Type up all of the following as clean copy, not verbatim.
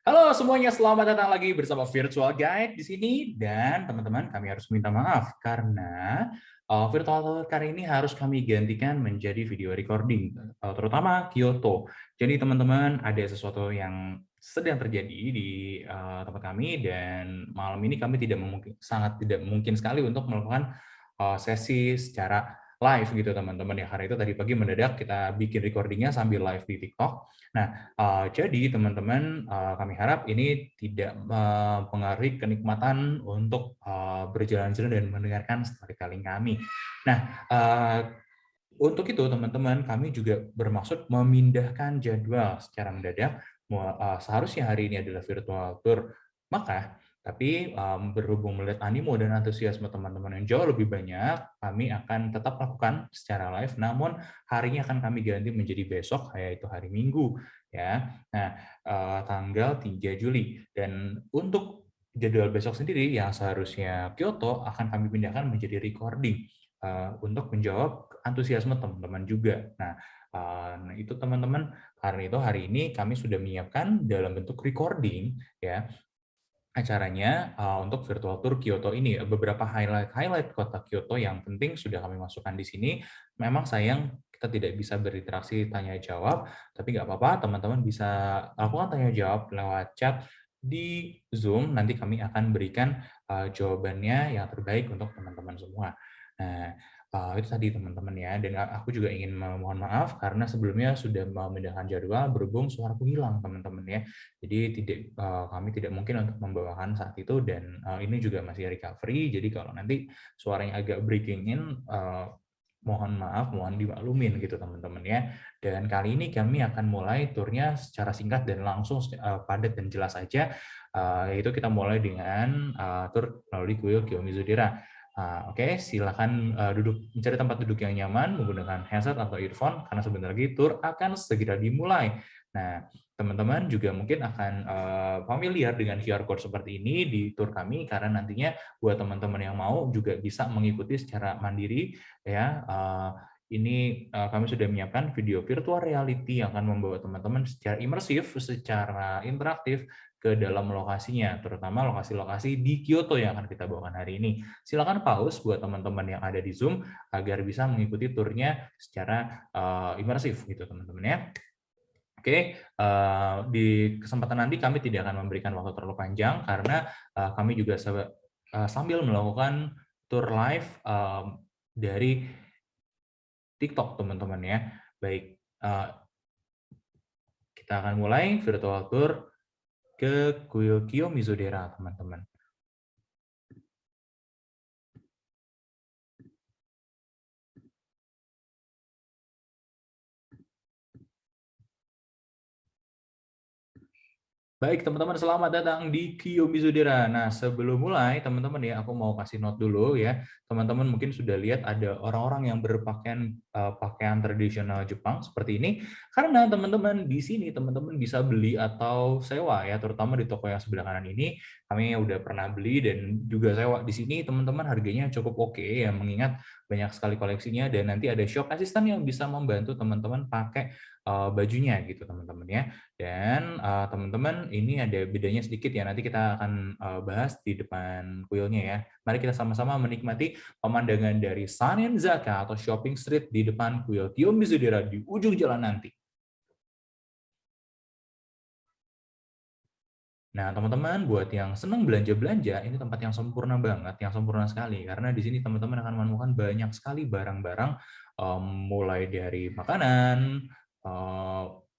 Halo semuanya, selamat datang lagi bersama Virtual Guide di sini. Dan teman-teman, kami harus minta maaf karena Virtual Tour kali ini harus kami gantikan menjadi video recording, terutama Kyoto. Jadi teman-teman, ada sesuatu yang sedang terjadi di tempat kami dan malam ini kami sangat tidak mungkin sekali untuk melakukan sesi secara live gitu teman-teman ya. Karena itu tadi pagi mendadak kita bikin recordingnya sambil live di TikTok. Nah, jadi teman-teman, kami harap ini tidak mempengaruhi kenikmatan untuk berjalan-jalan dan mendengarkan storytelling kami. Nah, untuk itu teman-teman, kami juga bermaksud memindahkan jadwal secara mendadak. Seharusnya hari ini adalah virtual tour, tapi berhubung melihat animo dan antusiasme teman-teman yang jauh lebih banyak, kami akan tetap lakukan secara live, namun harinya akan kami ganti menjadi besok, yaitu hari Minggu, ya. Nah, tanggal 3 Juli. Dan untuk jadwal besok sendiri yang seharusnya Kyoto akan kami pindahkan menjadi recording untuk menjawab antusiasme teman-teman juga. Nah, itu teman-teman, karena itu hari ini kami sudah menyiapkan dalam bentuk recording ya acaranya untuk virtual tour Kyoto ini. Beberapa highlight kota Kyoto yang penting sudah kami masukkan di sini. Memang sayang kita tidak bisa berinteraksi tanya jawab, tapi nggak apa-apa, teman-teman bisa lakukan tanya jawab lewat chat di Zoom. Nanti kami akan berikan jawabannya yang terbaik untuk teman-teman semua. Nah, itu tadi teman-teman ya. Dan aku juga ingin memohon maaf karena sebelumnya sudah memindahkan jadwal berhubung suaraku hilang teman-teman ya. Jadi kami tidak mungkin untuk membawakan saat itu dan ini juga masih recovery. Jadi kalau nanti suaranya agak breaking in, mohon maaf, mohon dimaklumin gitu teman-teman ya. Dan kali ini kami akan mulai turnya secara singkat dan langsung padat dan jelas saja. Yaitu kita mulai dengan tur melalui kuil Kiyomizu-dera. Oke, silakan mencari tempat duduk yang nyaman menggunakan headset atau earphone karena sebentar lagi tur akan segera dimulai. Nah, teman-teman juga mungkin akan familiar dengan QR code seperti ini di tour kami karena nantinya buat teman-teman yang mau juga bisa mengikuti secara mandiri ya. Ini kami sudah menyiapkan video virtual reality yang akan membawa teman-teman secara imersif, secara interaktif ke dalam lokasinya, terutama lokasi-lokasi di Kyoto yang akan kita bawakan hari ini. Silakan pause buat teman-teman yang ada di Zoom agar bisa mengikuti turnya secara imersif gitu teman-teman ya. Oke, di kesempatan nanti kami tidak akan memberikan waktu terlalu panjang karena kami juga sambil melakukan tour live dari TikTok, teman-teman ya. Baik, kita akan mulai virtual tour ke kuil Kiyomizu-dera, teman-teman. Baik, teman-teman, selamat datang di Kiyomizu-dera. Nah, sebelum mulai, teman-teman ya, aku mau kasih note dulu ya. Teman-teman mungkin sudah lihat ada orang-orang yang berpakaian pakaian tradisional Jepang seperti ini. Karena teman-teman di sini, teman-teman bisa beli atau sewa ya, terutama di toko yang sebelah kanan ini. Kami udah pernah beli dan juga sewa di sini, teman-teman, harganya cukup oke ya, mengingat banyak sekali koleksinya dan nanti ada shop assistant yang bisa membantu teman-teman pakai bajunya gitu, teman-teman ya. Dan teman-teman, ini ada bedanya sedikit ya, nanti kita akan bahas di depan kuilnya ya. Mari kita sama-sama menikmati pemandangan dari Sanenzaka atau shopping street di depan kuil Kiyomizu-dera di ujung jalan nanti. Nah, teman-teman, buat yang senang belanja-belanja, ini tempat yang sempurna banget, yang sempurna sekali. Karena di sini teman-teman akan menemukan banyak sekali barang-barang, mulai dari makanan,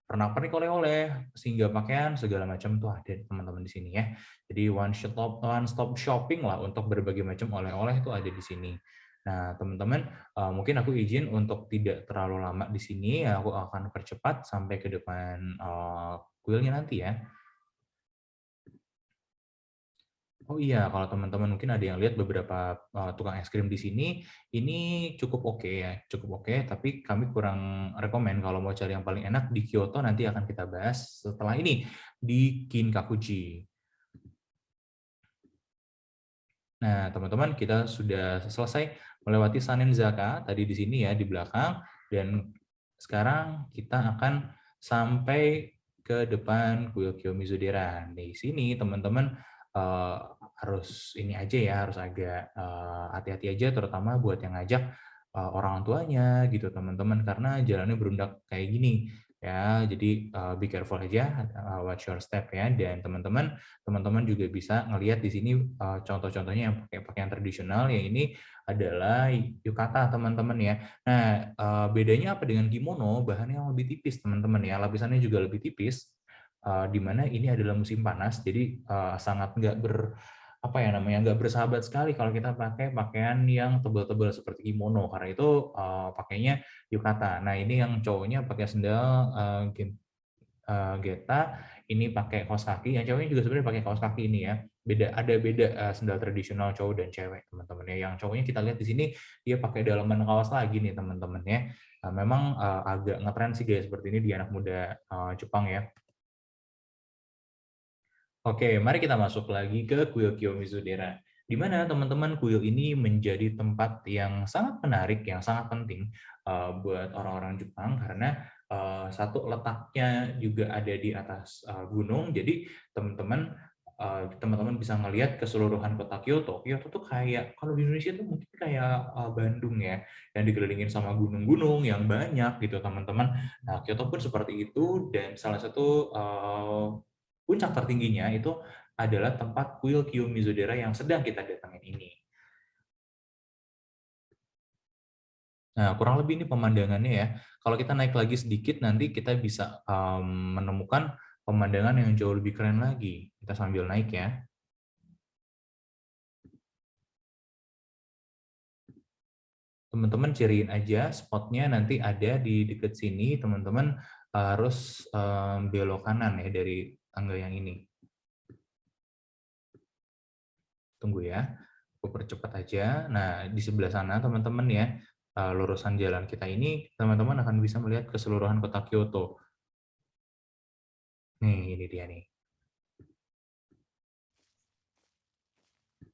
pernak-pernik oleh-oleh, sehingga pakaian, segala macam tuh ada teman-teman di sini ya. Jadi one stop shopping lah untuk berbagai macam oleh-oleh itu ada di sini. Nah, teman-teman, mungkin aku izin untuk tidak terlalu lama di sini, aku akan percepat sampai ke depan kuilnya nanti ya. Oh iya, kalau teman-teman mungkin ada yang lihat beberapa tukang es krim di sini, ini cukup oke ya, cukup oke, tapi kami kurang rekomen kalau mau cari yang paling enak di Kyoto nanti akan kita bahas setelah ini di Kinkakuji. Nah, teman-teman, kita sudah selesai melewati Sanenzaka tadi di sini ya di belakang dan sekarang kita akan sampai ke depan kuil Kiyomizu-dera. Di sini teman-teman harus ini aja ya, harus agak hati-hati aja, terutama buat yang ngajak orang tuanya gitu teman-teman, karena jalannya berundak kayak gini ya. Jadi be careful aja, watch your step ya. Dan teman-teman juga bisa ngelihat di sini contoh-contohnya yang pakai pakaian tradisional, yang ini adalah yukata teman-teman ya. Nah, bedanya apa dengan kimono? Bahannya yang lebih tipis teman-teman ya, lapisannya juga lebih tipis, di mana ini adalah musim panas, jadi sangat apa ya namanya, nggak bersahabat sekali kalau kita pakai pakaian yang tebal-tebal seperti kimono, karena itu pakainya yukata. Nah, ini yang cowoknya pakai sendal Geta, ini pakai kaos kaki, yang ceweknya juga sebenarnya pakai kaos kaki ini ya. Ada beda sendal tradisional cowok dan cewek teman-teman ya. Yang cowoknya kita lihat di sini dia pakai dalaman kaos lagi nih teman-teman ya. Memang agak ngetren sih gaya seperti ini di anak muda Jepang ya. Oke, mari kita masuk lagi ke kuil Kiyomizu-dera. Di mana teman-teman kuil ini menjadi tempat yang sangat menarik, yang sangat penting buat orang-orang Jepang, karena satu, letaknya juga ada di atas gunung. Jadi teman-teman bisa ngelihat keseluruhan kota Kyoto. Kyoto tuh kayak, kalau di Indonesia tuh mungkin kayak Bandung ya, yang dikelilingin sama gunung-gunung yang banyak gitu teman-teman. Nah, Kyoto pun seperti itu, dan salah satu puncak tertingginya itu adalah tempat kuil Kiyomizu-dera yang sedang kita datangin ini. Nah, kurang lebih ini pemandangannya ya. Kalau kita naik lagi sedikit, nanti kita bisa menemukan pemandangan yang jauh lebih keren lagi. Kita sambil naik ya. Teman-teman ciriin aja spotnya, nanti ada di dekat sini. Teman-teman harus belok kanan ya dari tangga yang ini. Tunggu ya, aku percepat aja. Nah, di sebelah sana teman-teman ya, lurusan jalan kita ini, teman-teman akan bisa melihat keseluruhan kota Kyoto. Nih, ini dia nih.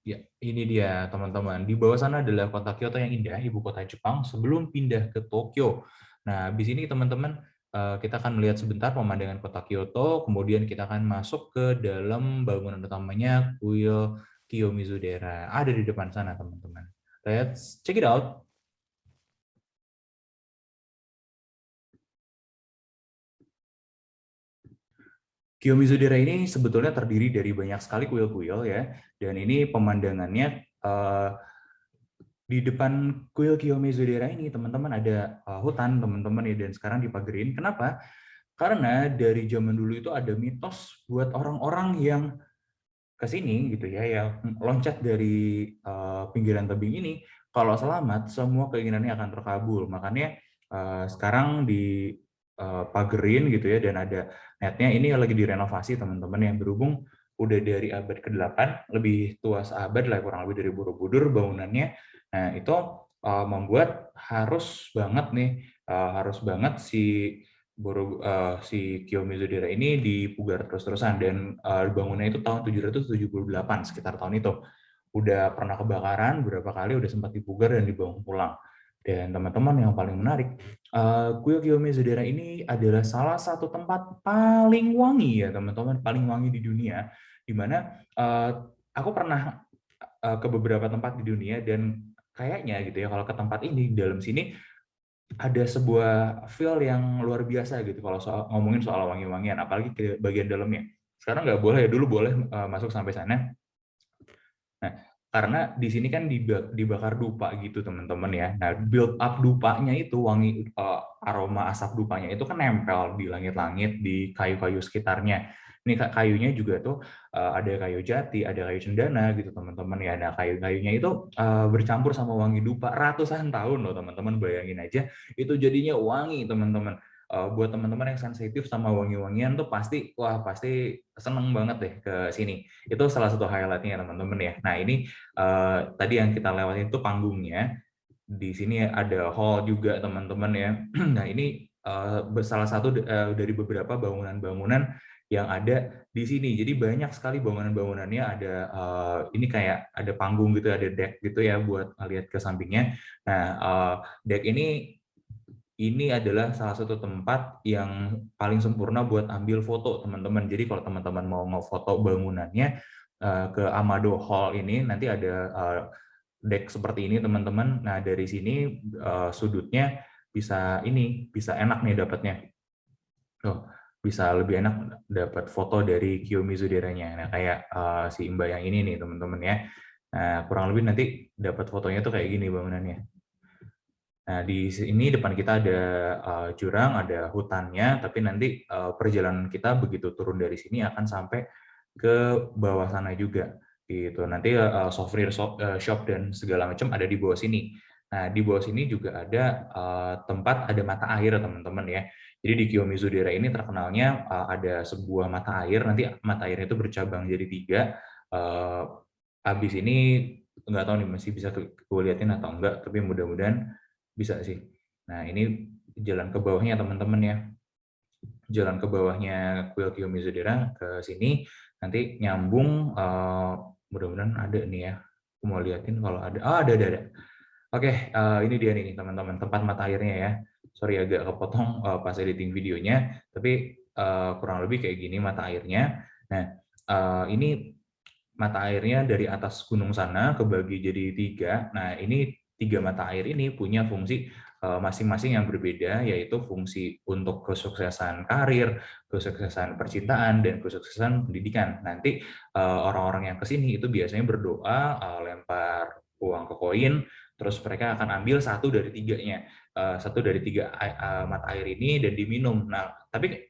Ya, ini dia teman-teman. Di bawah sana adalah kota Kyoto yang indah, ibu kota Jepang, sebelum pindah ke Tokyo. Nah, di sini teman-teman kita akan melihat sebentar pemandangan kota Kyoto, kemudian kita akan masuk ke dalam bangunan utamanya kuil Kiyomizu-dera. Ada di depan sana teman-teman. Let's check it out. Kiyomizu-dera ini sebetulnya terdiri dari banyak sekali kuil-kuil ya, dan ini pemandangannya di depan kuil Kiyomizu-dera ini teman-teman ada hutan teman-teman ya, dan sekarang dipagerin. Kenapa? Karena dari zaman dulu itu ada mitos buat orang-orang yang ke sini gitu ya, yang loncat dari pinggiran tebing ini, kalau selamat semua keinginannya akan terkabul. Makanya sekarang di pagerin gitu ya, dan ada netnya. Ini lagi direnovasi teman-teman, yang berhubung udah dari abad ke-8, lebih tua seabad lah kurang lebih dari Borobudur bangunannya. Nah, itu membuat harus banget si Kiyomizu-dera ini dipugar terus-terusan, dan bangunnya itu tahun 778 sekitar tahun itu. Udah pernah kebakaran beberapa kali, udah sempat dipugar dan dibangun pulang. Dan teman-teman yang paling menarik, kuil Kiyomizu-dera ini adalah salah satu tempat paling wangi ya teman-teman, paling wangi di dunia, di mana aku pernah ke beberapa tempat di dunia, dan kayaknya gitu ya, kalau ke tempat ini, di dalam sini ada sebuah feel yang luar biasa gitu kalau ngomongin soal wangi-wangian, apalagi ke bagian dalamnya. Sekarang nggak boleh ya, dulu boleh masuk sampai sana. Nah, karena di sini kan dibakar dupa gitu teman-teman ya. Nah, build up dupanya itu, wangi aroma asap dupanya itu kan nempel di langit-langit, di kayu-kayu sekitarnya. Ini kayunya juga tuh ada kayu jati, ada kayu cendana gitu teman-teman ya. Nah, kayu-kayunya itu bercampur sama wangi dupa ratusan tahun loh teman-teman, bayangin aja itu jadinya wangi teman-teman. Buat teman-teman yang sensitif sama wangi-wangian tuh pasti seneng banget deh ke sini. Itu salah satu highlight-nya teman-teman ya. Nah, ini tadi yang kita lewatin itu panggungnya. Di sini ada hall juga teman-teman ya. Nah, ini salah satu dari beberapa bangunan-bangunan yang ada di sini. Jadi banyak sekali bangunan-bangunannya, ada ini kayak ada panggung gitu, ada deck gitu ya buat lihat ke sampingnya. Nah, deck ini ini adalah salah satu tempat yang paling sempurna buat ambil foto, teman-teman. Jadi kalau teman-teman mau ngefoto bangunannya ke Amado Hall ini, nanti ada deck seperti ini, teman-teman. Nah, dari sini sudutnya bisa enak nih dapatnya. Oh, bisa lebih enak dapat foto dari Kiyomizu Deranya. Nah, kayak si Mbak yang ini nih, teman-teman ya. Nah, kurang lebih nanti dapat fotonya tuh kayak gini bangunannya. Nah, di sini depan kita ada jurang, ada hutannya, tapi nanti perjalanan kita begitu turun dari sini akan sampai ke bawah sana juga. Gitu. Nanti souvenir shop dan segala macam ada di bawah sini. Nah, di bawah sini juga ada tempat ada mata air, teman-teman ya. Jadi di Kiyomizu Daerah ini terkenalnya ada sebuah mata air, nanti mata airnya itu bercabang jadi 3. Habis ini nggak tahu nih masih bisa gue liatin atau enggak, tapi mudah-mudahan bisa sih. Nah, ini jalan ke bawahnya, teman-teman ya. Jalan ke bawahnya Kuil Kiyomizu Daerah ke sini, nanti nyambung, mudah-mudahan ada nih ya. Aku mau liatin kalau ada. Oh, ada. Oke, ini dia nih teman-teman, tempat mata airnya ya. Sorry agak kepotong pas editing videonya, tapi kurang lebih kayak gini mata airnya. Nah, ini mata airnya dari atas gunung sana kebagi jadi 3. Nah, ini 3 mata air ini punya fungsi masing-masing yang berbeda, yaitu fungsi untuk kesuksesan karir, kesuksesan percintaan, dan kesuksesan pendidikan. Nanti orang-orang yang ke sini itu biasanya berdoa, lempar uang ke koin, terus mereka akan ambil 1 dari 3-nya. 1 dari 3 mata air ini dan diminum. Nah, tapi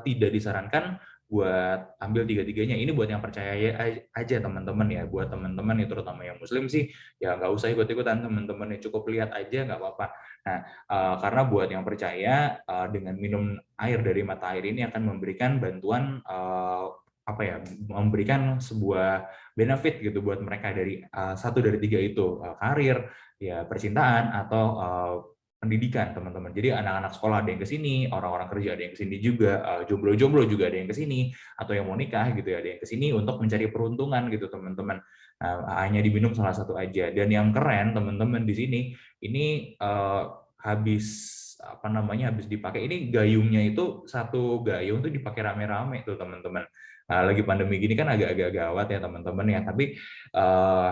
tidak disarankan buat ambil 3-tiganya. Ini buat yang percaya aja, teman-teman ya. Buat teman-teman ya, terutama yang muslim sih, ya nggak usah ikut-ikutan, teman-teman ya, cukup lihat aja nggak apa-apa. Nah, karena buat yang percaya, dengan minum air dari mata air ini akan memberikan bantuan apa ya, memberikan sebuah benefit gitu buat mereka dari 1 dari 3 itu, karir, ya percintaan, atau pendidikan, teman-teman. Jadi anak-anak sekolah ada yang ke sini, orang-orang kerja ada yang ke sini juga, jomblo-jomblo juga ada yang ke sini, atau yang mau nikah gitu ya, ada yang ke sini untuk mencari peruntungan gitu, teman-teman. Nah, hanya diminum salah satu aja. Dan yang keren, teman-teman, di sini ini habis apa namanya, habis dipakai, ini gayungnya itu satu gayung tuh dipakai rame-rame tuh, teman-teman. Nah, lagi pandemi gini kan agak-agak gawat ya, teman-teman ya, tapi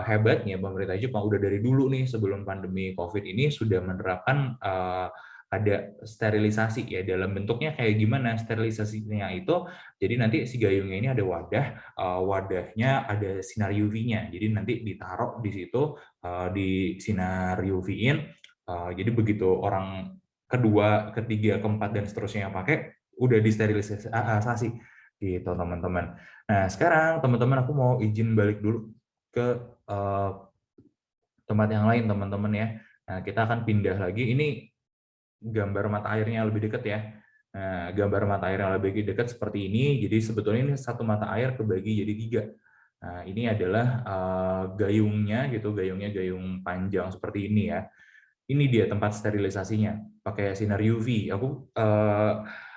hebatnya pemerintah Jepang udah dari dulu nih, sebelum pandemi COVID ini sudah menerapkan ada sterilisasi ya, dalam bentuknya kayak gimana sterilisasinya itu. Jadi nanti si gayungnya ini ada wadah, wadahnya ada sinar UV-nya, jadi nanti ditaruh di situ, di sinar UV-in, jadi begitu orang kedua, ketiga, keempat, dan seterusnya yang pakai udah disterilisasi gitu, teman-teman. Nah, sekarang teman-teman aku mau izin balik dulu ke tempat yang lain, teman-teman ya. Nah, kita akan pindah lagi. Ini gambar mata airnya lebih dekat ya. Nah, gambar mata air yang lebih dekat seperti ini. Jadi sebetulnya ini satu mata air kebagi jadi 3. Nah, ini adalah gayungnya gitu, gayung panjang seperti ini ya. Ini dia tempat sterilisasinya, pakai sinar UV.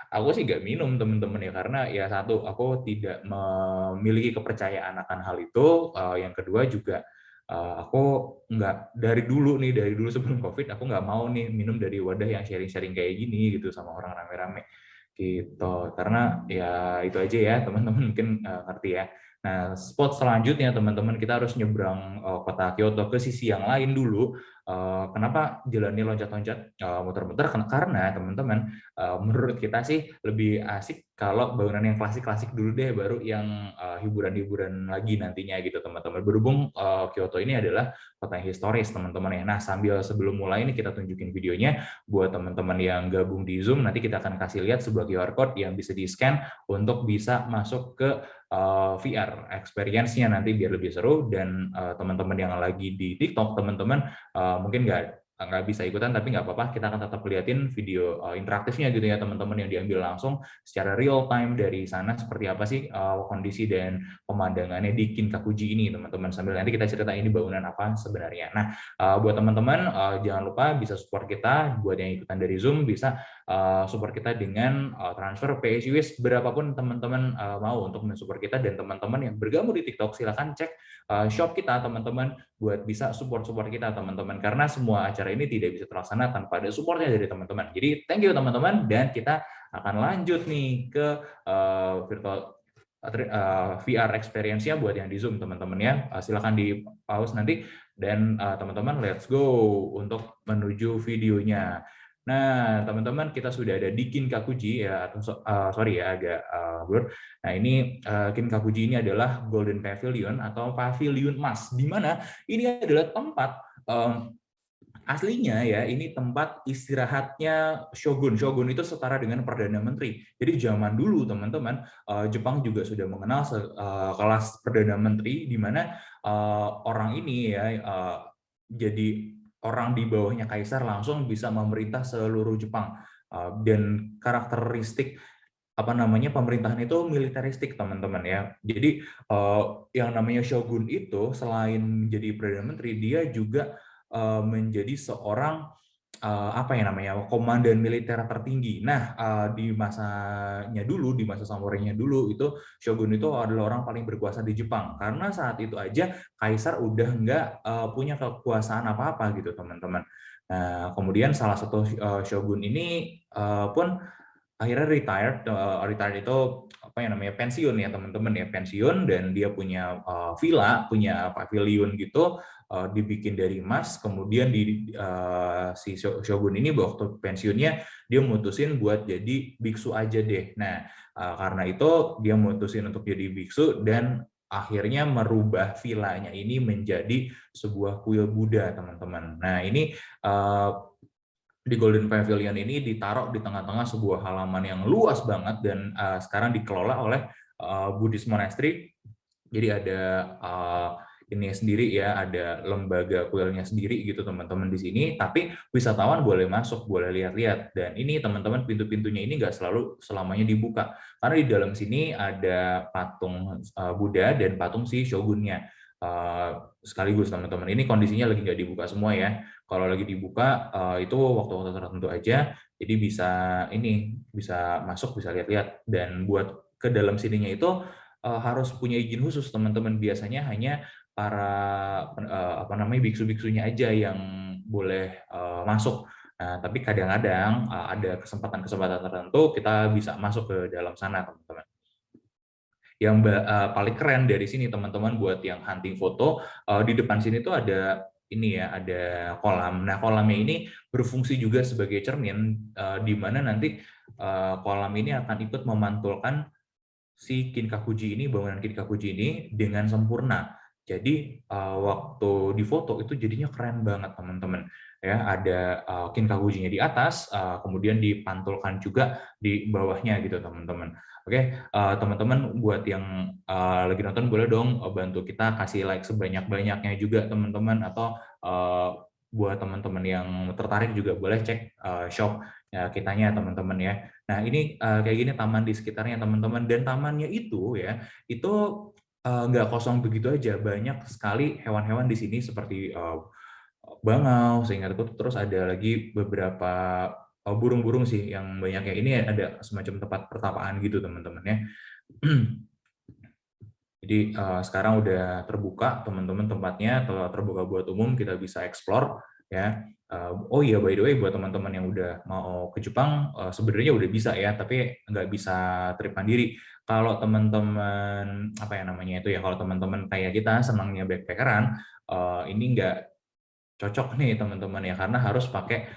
Aku sih nggak minum, teman-teman ya, karena ya satu, aku tidak memiliki kepercayaan akan hal itu. Yang kedua juga aku nggak dari dulu sebelum COVID, aku nggak mau nih minum dari wadah yang sharing-sharing kayak gini gitu sama orang rame-rame gitu. Karena ya itu aja ya, teman-teman mungkin ngerti ya. Nah, spot selanjutnya, teman-teman, kita harus nyebrang kota Kyoto ke sisi yang lain dulu. Kenapa jalannya loncat-loncat, muter-muter? Karena teman-teman, menurut kita sih lebih asik kalau bangunan yang klasik-klasik dulu deh, baru yang hiburan-hiburan lagi nantinya gitu, teman-teman. Berhubung Kyoto ini adalah kota yang historis, teman-teman ya. Nah, sebelum mulai ini kita tunjukin videonya buat teman-teman yang gabung di Zoom. Nanti kita akan kasih lihat sebuah QR code yang bisa di-scan untuk bisa masuk ke VR experience-nya nanti biar lebih seru. Dan teman-teman yang lagi di TikTok, teman-teman mungkin nggak bisa ikutan, tapi nggak apa-apa, kita akan tetap liatin video interaktifnya gitu ya, teman-teman, yang diambil langsung secara real time dari sana, seperti apa sih kondisi dan pemandangannya di Kinkakuji ini, teman-teman, sambil nanti kita cerita ini bangunan apa sebenarnya. Nah, buat teman-teman jangan lupa bisa support kita, buat yang ikutan dari Zoom bisa support kita dengan transfer PayWis berapapun teman-teman mau untuk mensupport kita. Dan teman-teman yang bergabung di TikTok silahkan cek shop kita teman-teman buat bisa support kita teman-teman, karena semua acara ini tidak bisa terlaksana tanpa ada supportnya dari teman-teman. Jadi thank you teman-teman, dan kita akan lanjut nih ke virtual VR experience-nya buat yang di Zoom teman-teman ya. Silakan di pause nanti, dan teman-teman let's go untuk menuju videonya. Nah, teman-teman, kita sudah ada di Kinkakuji ya, atau sorry ya agak blur. Nah, ini Kinkakuji ini adalah Golden Pavilion atau Pavilion Emas, di mana ini adalah tempat aslinya ya, ini tempat istirahatnya Shogun. Shogun itu setara dengan Perdana Menteri. Jadi zaman dulu teman-teman, Jepang juga sudah mengenal kelas Perdana Menteri, di mana orang ini ya jadi orang di bawahnya kaisar langsung bisa memerintah seluruh Jepang. Dan karakteristik apa namanya pemerintahan itu militeristik teman-teman ya. Jadi yang namanya shogun itu selain jadi perdana menteri, dia juga menjadi seorang apa ya namanya komandan militer tertinggi. Nah, di masanya dulu, di masa samurainya dulu, itu shogun itu adalah orang paling berkuasa di Jepang, karena saat itu aja kaisar udah nggak punya kekuasaan apa-apa gitu teman-teman. Nah, kemudian salah satu shogun ini pun akhirnya retired itu apa yang namanya pensiun ya teman-teman ya, pensiun, dan dia punya villa, punya pavilion gitu, dibikin dari emas. Kemudian si shogun ini waktu pensiunnya dia mutusin buat jadi biksu aja deh. Nah, karena itu dia mutusin untuk jadi biksu, dan akhirnya merubah villanya ini menjadi sebuah kuil Buddha teman-teman. Nah, ini di Golden Pavilion ini ditaruh di tengah-tengah sebuah halaman yang luas banget, dan sekarang dikelola oleh Buddhist Monastery. Jadi ada ini sendiri ya, ada lembaga kuilnya sendiri gitu teman-teman di sini. Tapi wisatawan boleh masuk, boleh lihat-lihat. Dan ini teman-teman, pintu-pintunya ini nggak selalu selamanya dibuka, karena di dalam sini ada patung Buddha dan patung si shogunnya. Sekaligus teman-teman, ini kondisinya lagi nggak dibuka semua ya. Kalau lagi dibuka itu waktu-waktu tertentu aja, jadi bisa masuk, bisa lihat-lihat. Dan buat ke dalam sininya itu harus punya izin khusus teman-teman. Biasanya hanya para apa namanya biksu-biksunya aja yang boleh masuk. Nah, tapi kadang-kadang ada kesempatan-kesempatan tertentu kita bisa masuk ke dalam sana teman-teman. Yang paling keren dari sini teman-teman buat yang hunting foto, di depan sini tuh ada ini ya, ada kolam. Nah, kolamnya ini berfungsi juga sebagai cermin, di mana nanti kolam ini akan ikut memantulkan si Kinkakuji ini, bangunan Kinkakuji ini dengan sempurna. Jadi waktu difoto itu jadinya keren banget teman-teman. Ya, ada Kinkakuji-nya di atas, kemudian dipantulkan juga di bawahnya gitu teman-teman. Oke, teman-teman buat yang lagi nonton boleh dong bantu kita kasih like sebanyak-banyaknya juga teman-teman, atau buat teman-teman yang tertarik juga boleh cek shop ya kitanya teman-teman ya. Nah, ini kayak gini taman di sekitarnya teman-teman, dan tamannya itu ya, itu nggak kosong begitu aja, banyak sekali hewan-hewan di sini seperti bangau, seingatku, terus ada lagi beberapa burung-burung sih yang banyaknya. Ini ada semacam tempat pertapaan gitu teman-teman ya. Jadi sekarang udah terbuka teman-teman tempatnya, terbuka buat umum, kita bisa explore ya. Oh iya, by the way, buat teman-teman yang udah mau ke Jepang, sebenarnya udah bisa ya, tapi nggak bisa trip mandiri. Kalau teman-teman apa ya namanya itu ya, kalau teman-teman kayak kita senangnya backpackeran, ini nggak cocok nih teman-teman ya, karena harus pakai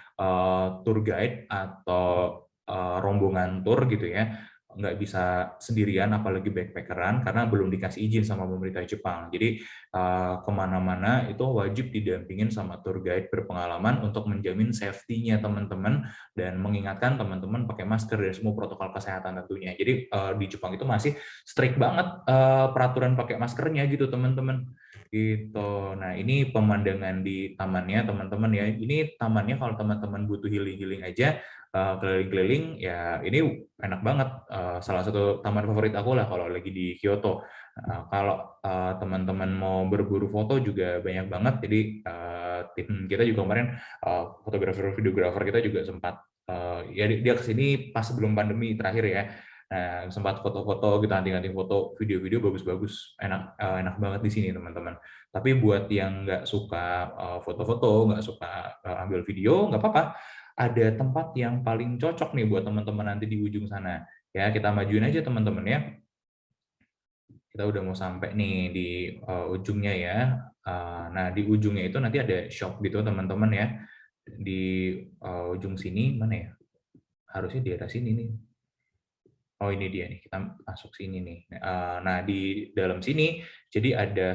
tour guide atau rombongan tour gitu ya. Nggak bisa sendirian, apalagi backpackeran, karena belum dikasih izin sama pemerintah Jepang. Jadi kemana-mana itu wajib didampingin sama tour guide berpengalaman untuk menjamin safety-nya teman-teman dan mengingatkan teman-teman pakai masker dan semua protokol kesehatan tentunya. Jadi di Jepang itu masih strict banget peraturan pakai maskernya gitu teman-teman. Gitu. Nah, ini pemandangan di tamannya teman-teman ya. Ini tamannya kalau teman-teman butuh healing-healing aja, keliling-keliling ya, ini enak banget. Salah satu taman favorit aku lah kalau lagi di Kyoto. Kalau teman-teman mau berburu foto juga banyak banget. Jadi tim kita juga kemarin fotografer videografer kita juga sempat ya dia kesini pas sebelum pandemi terakhir ya. Nah, sempat foto-foto, kita ganti-ganti foto, video-video bagus-bagus, enak banget di sini teman-teman. Tapi buat yang nggak suka foto-foto, nggak suka ambil video, nggak apa-apa. Ada tempat yang paling cocok nih buat teman-teman nanti di ujung sana. Ya, kita majuin aja teman-teman ya. Kita udah mau sampai nih di ujungnya ya. Nah, di ujungnya itu nanti ada shop gitu teman-teman ya. Di ujung sini mana ya? Harusnya di atas sini nih. Oh, ini dia nih, kita masuk sini nih. Nah, di dalam sini jadi ada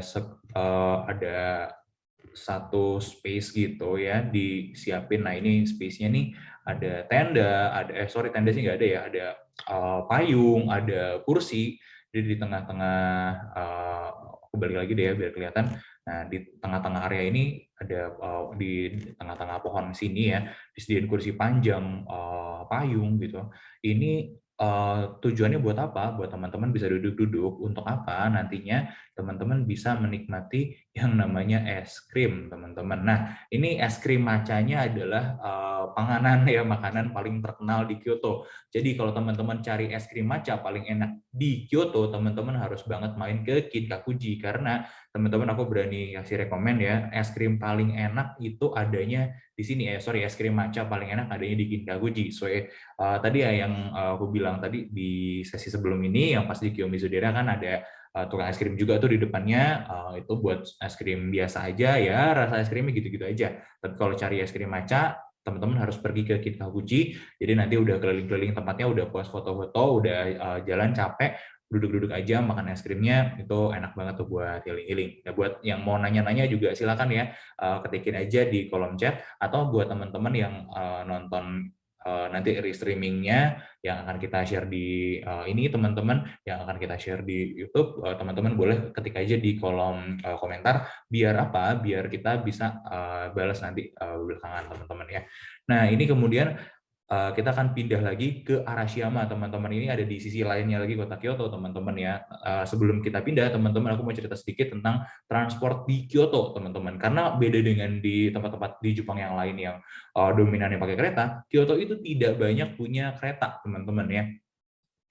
satu space gitu ya disiapin. Nah, ini space-nya nih ada tenda, sorry, tenda sih nggak ada ya, ada payung, ada kursi. Jadi di tengah-tengah, aku balik lagi deh ya biar kelihatan. Nah, di tengah-tengah area ini ada di tengah-tengah pohon sini ya disediain kursi panjang, payung gitu. Ini tujuannya buat apa? Buat teman-teman bisa duduk-duduk. Untuk apa? Nantinya teman-teman bisa menikmati yang namanya es krim, teman-teman. Nah, ini es krim matchanya adalah panganan ya, makanan paling terkenal di Kyoto. Jadi kalau teman-teman cari es krim matcha paling enak di Kyoto, teman-teman harus banget main ke Kinkakuji, karena teman-teman aku berani kasih rekomen ya, es krim paling enak itu adanya di sini es krim matcha paling enak adanya di Kinkakuji. So tadi ya yang aku bilang tadi di sesi sebelum ini, yang pasti di Kiyomizu-dera kan ada tukang es krim juga tuh di depannya, itu buat es krim biasa aja ya, rasa es krimnya gitu-gitu aja. Tapi kalau cari es krim matcha, teman-teman harus pergi ke Kinkakuji, jadi nanti udah keliling-keliling tempatnya, udah puas foto-foto, udah jalan capek, duduk-duduk aja makan es krimnya, itu enak banget tuh buat healing-healing. Nah, buat yang mau nanya-nanya juga silakan ya, ketikin aja di kolom chat, atau buat teman-teman yang nonton nanti restreamingnya yang akan kita share di ini teman-teman, yang akan kita share di YouTube, teman-teman boleh ketik aja di kolom komentar, biar apa? Biar kita bisa balas nanti belakangan teman-teman ya. Nah, ini kemudian kita akan pindah lagi ke Arashiyama, teman-teman. Ini ada di sisi lainnya lagi kota Kyoto, teman-teman ya. Sebelum kita pindah, teman-teman, aku mau cerita sedikit tentang transport di Kyoto, teman-teman. Karena beda dengan di tempat-tempat di Jepang yang lain yang dominannya pakai kereta, Kyoto itu tidak banyak punya kereta, teman-teman ya.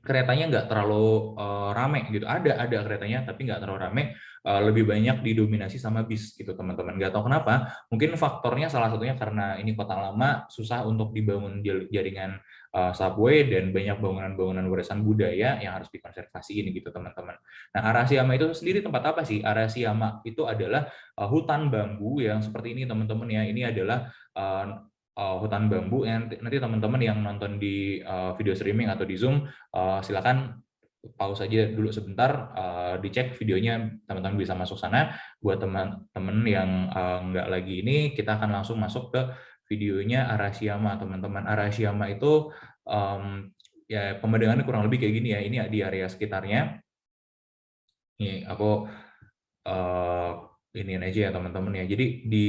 Keretanya nggak terlalu rame gitu. Ada keretanya, tapi nggak terlalu rame. Lebih banyak didominasi sama bis gitu, teman-teman. Nggak tahu kenapa. Mungkin faktornya salah satunya karena ini kota lama, susah untuk dibangun jaringan subway, dan banyak bangunan-bangunan warisan budaya yang harus dikonservasiin gitu, teman-teman. Nah, Arashiyama itu sendiri tempat apa sih? Arashiyama itu adalah hutan bambu yang seperti ini, teman-teman ya. Ini adalah hutan bambu. Nanti teman-teman yang nonton di video streaming atau di Zoom, silakan pause aja dulu sebentar, dicek videonya, teman-teman bisa masuk sana. Buat teman-teman yang nggak lagi ini, kita akan langsung masuk ke videonya Arashiyama, teman-teman. Arashiyama itu ya pemandangannya kurang lebih kayak gini ya. Ini di area sekitarnya. Nih aku ini aja ya teman-teman ya. Jadi di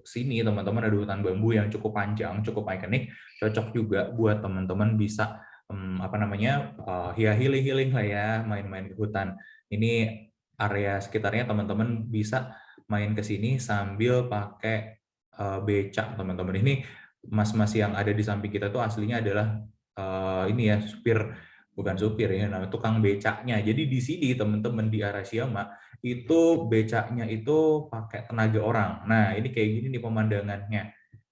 sini teman-teman ada hutan bambu yang cukup panjang, cukup ikonik, cocok juga buat teman-teman bisa apa namanya, ya healing-healing lah ya, main-main ke hutan. Ini area sekitarnya teman-teman bisa main ke sini sambil pakai becak, teman-teman. Ini mas-mas yang ada di samping kita tuh aslinya adalah ini ya, bukan supir ya, nah tukang becaknya. Jadi di sini teman-teman di Arashiyama itu becaknya itu pakai tenaga orang. Nah, ini kayak gini nih pemandangannya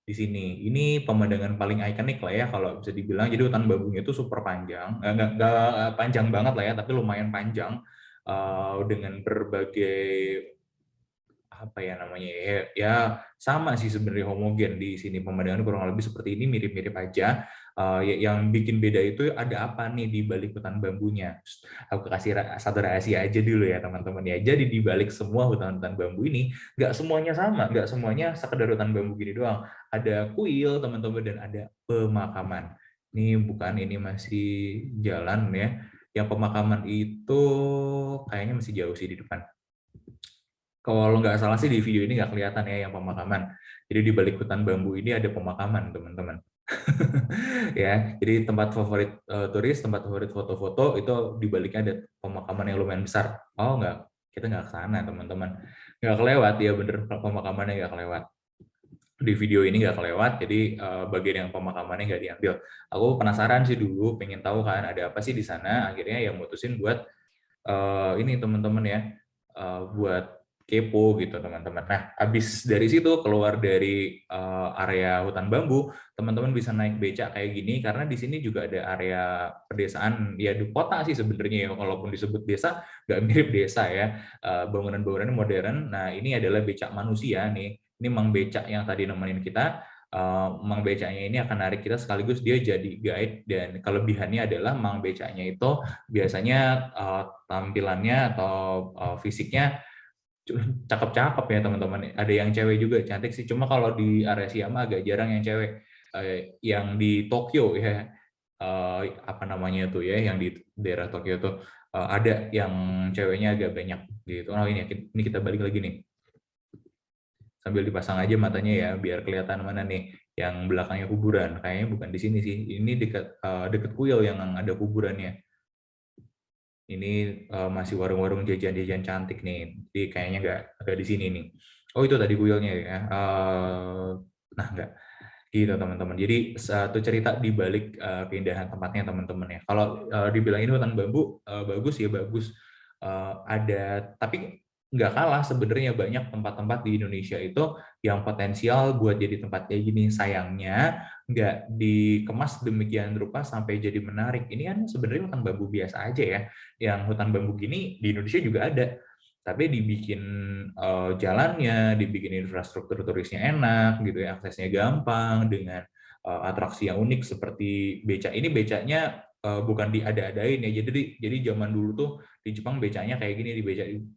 di sini. Ini pemandangan paling ikonik lah ya kalau bisa dibilang. Jadi hutan bambunya itu super panjang, nggak panjang banget lah ya, tapi lumayan panjang, dengan berbagai apa ya namanya ya, sama sih sebenarnya, homogen di sini pemandangan kurang lebih seperti ini, mirip-mirip aja. Yang bikin beda itu ada apa nih di balik hutan bambunya. Aku kasih satu rahasia aja dulu ya teman-teman ya. Jadi di balik semua hutan-hutan bambu ini nggak semuanya sama, nggak semuanya sekedar hutan bambu gini doang. Ada kuil teman-teman, dan ada pemakaman. Ini masih jalan ya. Yang pemakaman itu kayaknya masih jauh sih di depan. Kalau nggak salah sih di video ini nggak kelihatan ya yang pemakaman. Jadi di balik hutan bambu ini ada pemakaman, teman-teman. Ya, jadi tempat favorit turis, tempat favorit foto-foto itu di baliknya ada pemakaman yang lumayan besar. Oh nggak, kita nggak ke sana, teman-teman. Nggak kelewat ya, bener, pemakamannya nggak kelewat. di video ini nggak kelewat, jadi bagian yang pemakamannya nggak diambil. Aku penasaran sih dulu, pengen tahu kan ada apa sih di sana. Akhirnya yang mutusin buat ini teman-teman ya, buat kepo gitu teman-teman. Nah, habis dari situ keluar dari area hutan bambu, teman-teman bisa naik becak kayak gini karena di sini juga ada area pedesaan ya di kota sih sebenarnya ya, walaupun disebut desa nggak mirip desa ya, bangunan-bangunan modern. Nah, ini adalah becak manusia nih. Ini Mang Becak yang tadi nemenin kita. Mang Becaknya ini akan narik kita sekaligus dia jadi guide, dan kelebihannya adalah Mang Becaknya itu biasanya tampilannya atau fisiknya cakep-cakep ya teman-teman. Ada yang cewek juga cantik sih. Cuma kalau di Arashiyama agak jarang yang cewek. Yang di Tokyo ya, apa namanya tuh ya, yang di daerah Tokyo tuh ada yang ceweknya agak banyak gitu. Oh ini kita balik lagi nih. Sambil dipasang aja matanya ya, biar kelihatan mana nih yang belakangnya kuburan. Kayaknya bukan di sini sih. Ini dekat kuil yang ada kuburannya. Ini masih warung-warung jajan-jajan cantik nih. Jadi kayaknya nggak di sini nih. Oh itu tadi kuilnya ya. Nah nggak gitu teman-teman. Jadi satu cerita di balik keindahan tempatnya teman-teman ya. Kalau dibilang ini hutan bambu bagus ya bagus. Ada tapi nggak kalah sebenarnya banyak tempat-tempat di Indonesia itu yang potensial buat jadi tempat kayak gini. Sayangnya nggak dikemas demikian rupa sampai jadi menarik. Ini kan sebenarnya hutan bambu biasa aja ya. Yang hutan bambu gini di Indonesia juga ada. Tapi dibikin jalannya, dibikin infrastruktur turisnya enak gitu ya, aksesnya gampang dengan atraksi yang unik seperti becak. Ini becaknya bukan diada-adain ya. Jadi zaman dulu tuh di Jepang becaknya kayak gini, di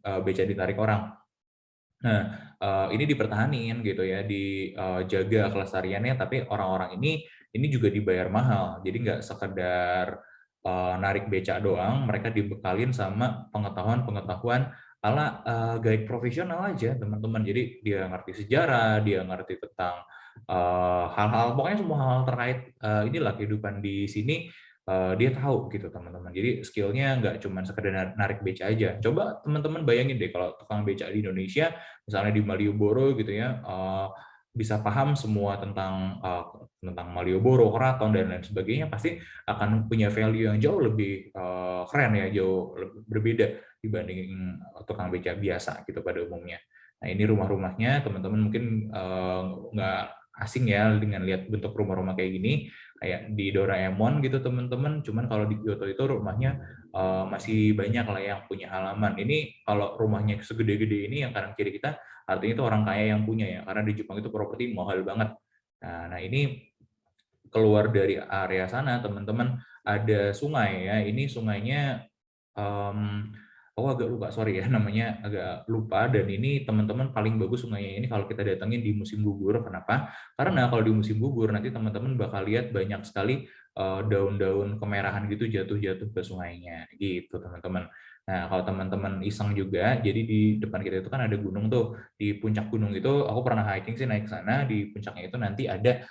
becak ditarik orang. Nah, ini dipertahanin gitu ya, dijaga kelestariannya, tapi orang-orang ini juga dibayar mahal. Jadi nggak sekedar narik becak doang, mereka dibekalin sama pengetahuan-pengetahuan ala guide profesional aja, teman-teman. Jadi dia ngerti sejarah, dia ngerti tentang hal-hal, pokoknya semua hal terkait inilah kehidupan di sini dia tahu gitu teman-teman. Jadi skillnya nggak cuma sekedar narik beca aja. Coba teman-teman bayangin deh kalau tukang beca di Indonesia, misalnya di Malioboro gitu ya, bisa paham semua tentang Malioboro, keraton dan lain sebagainya, pasti akan punya value yang jauh lebih keren ya, jauh lebih berbeda dibanding tukang beca biasa gitu pada umumnya. Nah ini rumah-rumahnya teman-teman mungkin nggak asing ya dengan lihat bentuk rumah-rumah kayak gini, kayak di Doraemon gitu teman-teman. Cuman kalau di Kyoto itu rumahnya masih banyak lah yang punya halaman. Ini kalau rumahnya segede-gede ini yang kanan kiri kita, artinya itu orang kaya yang punya ya, karena di Jepang itu properti mahal banget. Nah ini keluar dari area sana teman-teman ada sungai ya. Ini sungainya aku agak lupa, sorry ya, namanya agak lupa. Dan ini teman-teman paling bagus sungainya ini kalau kita datangin di musim gugur. Kenapa? Karena kalau di musim gugur nanti teman-teman bakal lihat banyak sekali daun-daun kemerahan gitu jatuh-jatuh ke sungainya gitu teman-teman. Nah kalau teman-teman iseng juga, jadi di depan kita itu kan ada gunung tuh, di puncak gunung itu aku pernah hiking sih naik sana. Di puncaknya itu nanti ada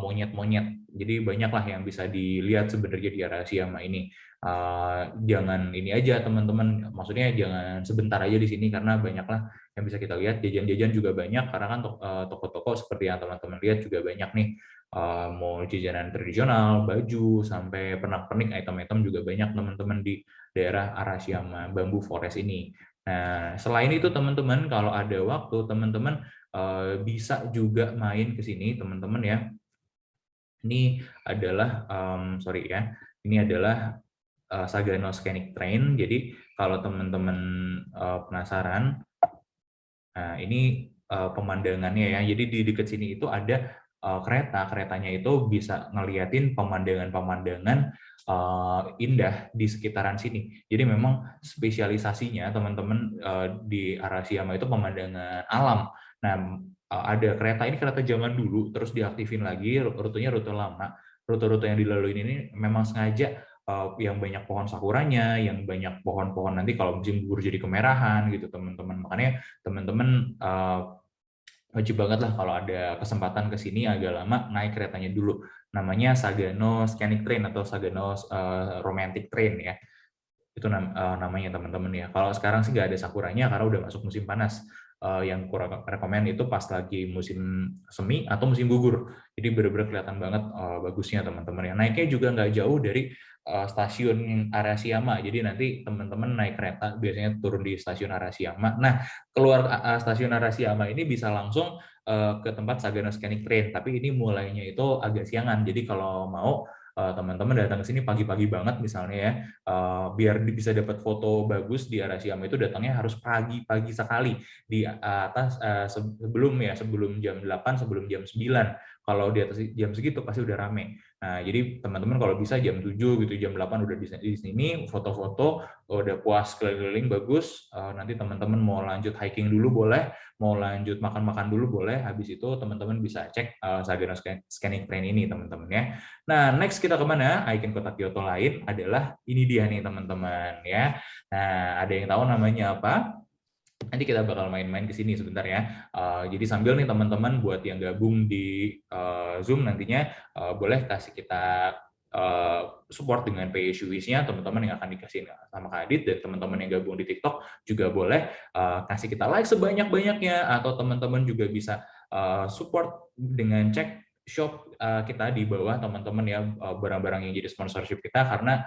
monyet-monyet. Jadi banyaklah yang bisa dilihat sebenarnya di Arashiyama ini. Jangan ini aja teman-teman, maksudnya jangan sebentar aja di sini karena banyaklah yang bisa kita lihat. Jajan-jajan juga banyak karena kan toko-toko seperti yang teman-teman lihat juga banyak nih. Mau jajanan tradisional, baju, sampai pernak-pernik item-item juga banyak teman-teman di daerah Arashiyama Bamboo Forest ini. Nah, selain itu teman-teman kalau ada waktu teman-teman bisa juga main ke sini teman-teman ya. Ini adalah sorry ya, ini adalah Sagano Scenic Train. Jadi kalau teman-teman penasaran, nah ini pemandangannya ya. Jadi di dekat sini itu ada keretanya itu bisa ngeliatin pemandangan-pemandangan indah di sekitaran sini. Jadi memang spesialisasinya teman-teman di Arashiyama itu pemandangan alam. Nah, ada kereta ini kereta zaman dulu, terus diaktifin lagi, rutenya rute lama. Rute-rute yang dilalui ini memang sengaja yang banyak pohon sakuranya, yang banyak pohon-pohon nanti kalau musim gugur jadi kemerahan gitu teman-teman. Makanya teman-teman wajib banget lah kalau ada kesempatan ke sini agak lama naik keretanya dulu. Namanya Sagano Scenic Train atau Sagano Romantic Train ya. Itu namanya teman-teman ya. Kalau sekarang sih nggak ada sakuranya karena udah masuk musim panas. yang kurang rekomen itu pas lagi musim semi atau musim gugur. Jadi benar-benar kelihatan banget bagusnya teman-teman ya. Naiknya juga nggak jauh dari stasiun Arashiyama. Jadi nanti teman-teman naik kereta biasanya turun di stasiun Arashiyama. Nah, keluar stasiun Arashiyama ini bisa langsung ke tempat Sagano Scenic Train. Tapi ini mulainya itu agak siangan. Jadi kalau mau teman-teman datang ke sini pagi-pagi banget misalnya ya, biar bisa dapat foto bagus di Arashiyama itu datangnya harus pagi-pagi sekali di atas sebelum jam 8, sebelum jam 9. Kalau di atas jam segitu pasti udah rame. Nah, jadi teman-teman kalau bisa jam 7 gitu, jam 8 udah di sini foto-foto, udah puas keliling-keliling bagus, nanti teman-teman mau lanjut hiking dulu boleh, mau lanjut makan-makan dulu boleh, habis itu teman-teman bisa cek Sagano Scenic Train ini teman-teman ya. Nah, next kita kemana? Icon kota Kyoto lain adalah ini dia nih teman-teman ya. Nah, ada yang tahu namanya apa? Nanti kita bakal main-main ke sini sebentar ya. Jadi sambil nih teman-teman buat yang gabung di Zoom nantinya boleh kasih kita support dengan pay as you wish-nya teman-teman yang akan dikasih sama Kak Adit, dan teman-teman yang gabung di TikTok juga boleh kasih kita like sebanyak-banyaknya, atau teman-teman juga bisa support dengan cek shop kita di bawah teman-teman ya, barang-barang yang jadi sponsorship kita, karena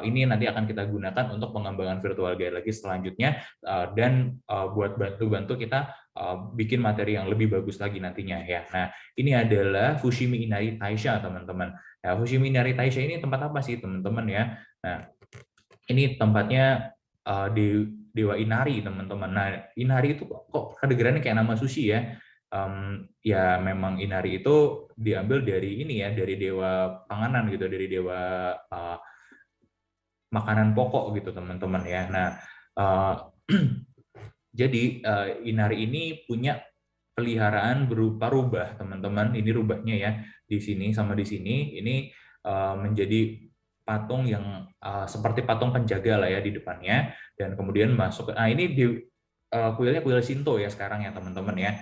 ini nanti akan kita gunakan untuk pengembangan virtual guide lagi selanjutnya, dan buat bantu-bantu kita bikin materi yang lebih bagus lagi nantinya ya. Nah, ini adalah Fushimi Inari Taisha teman-teman. Nah, Fushimi Inari Taisha ini tempat apa sih teman-teman ya? Nah, ini tempatnya di Dewa Inari teman-teman. Nah, Inari itu kok kedengarannya kayak nama sushi ya. Ya memang Inari itu diambil dari ini ya, dari dewa panganan gitu, dari dewa makanan pokok gitu teman-teman ya. Nah, jadi Inari ini punya peliharaan berupa rubah teman-teman. Ini rubahnya ya, di sini sama di sini. Ini menjadi patung yang seperti patung penjaga lah ya di depannya, dan kemudian masuk. Nah, ini di kuilnya kuil Shinto ya sekarang ya teman-teman ya.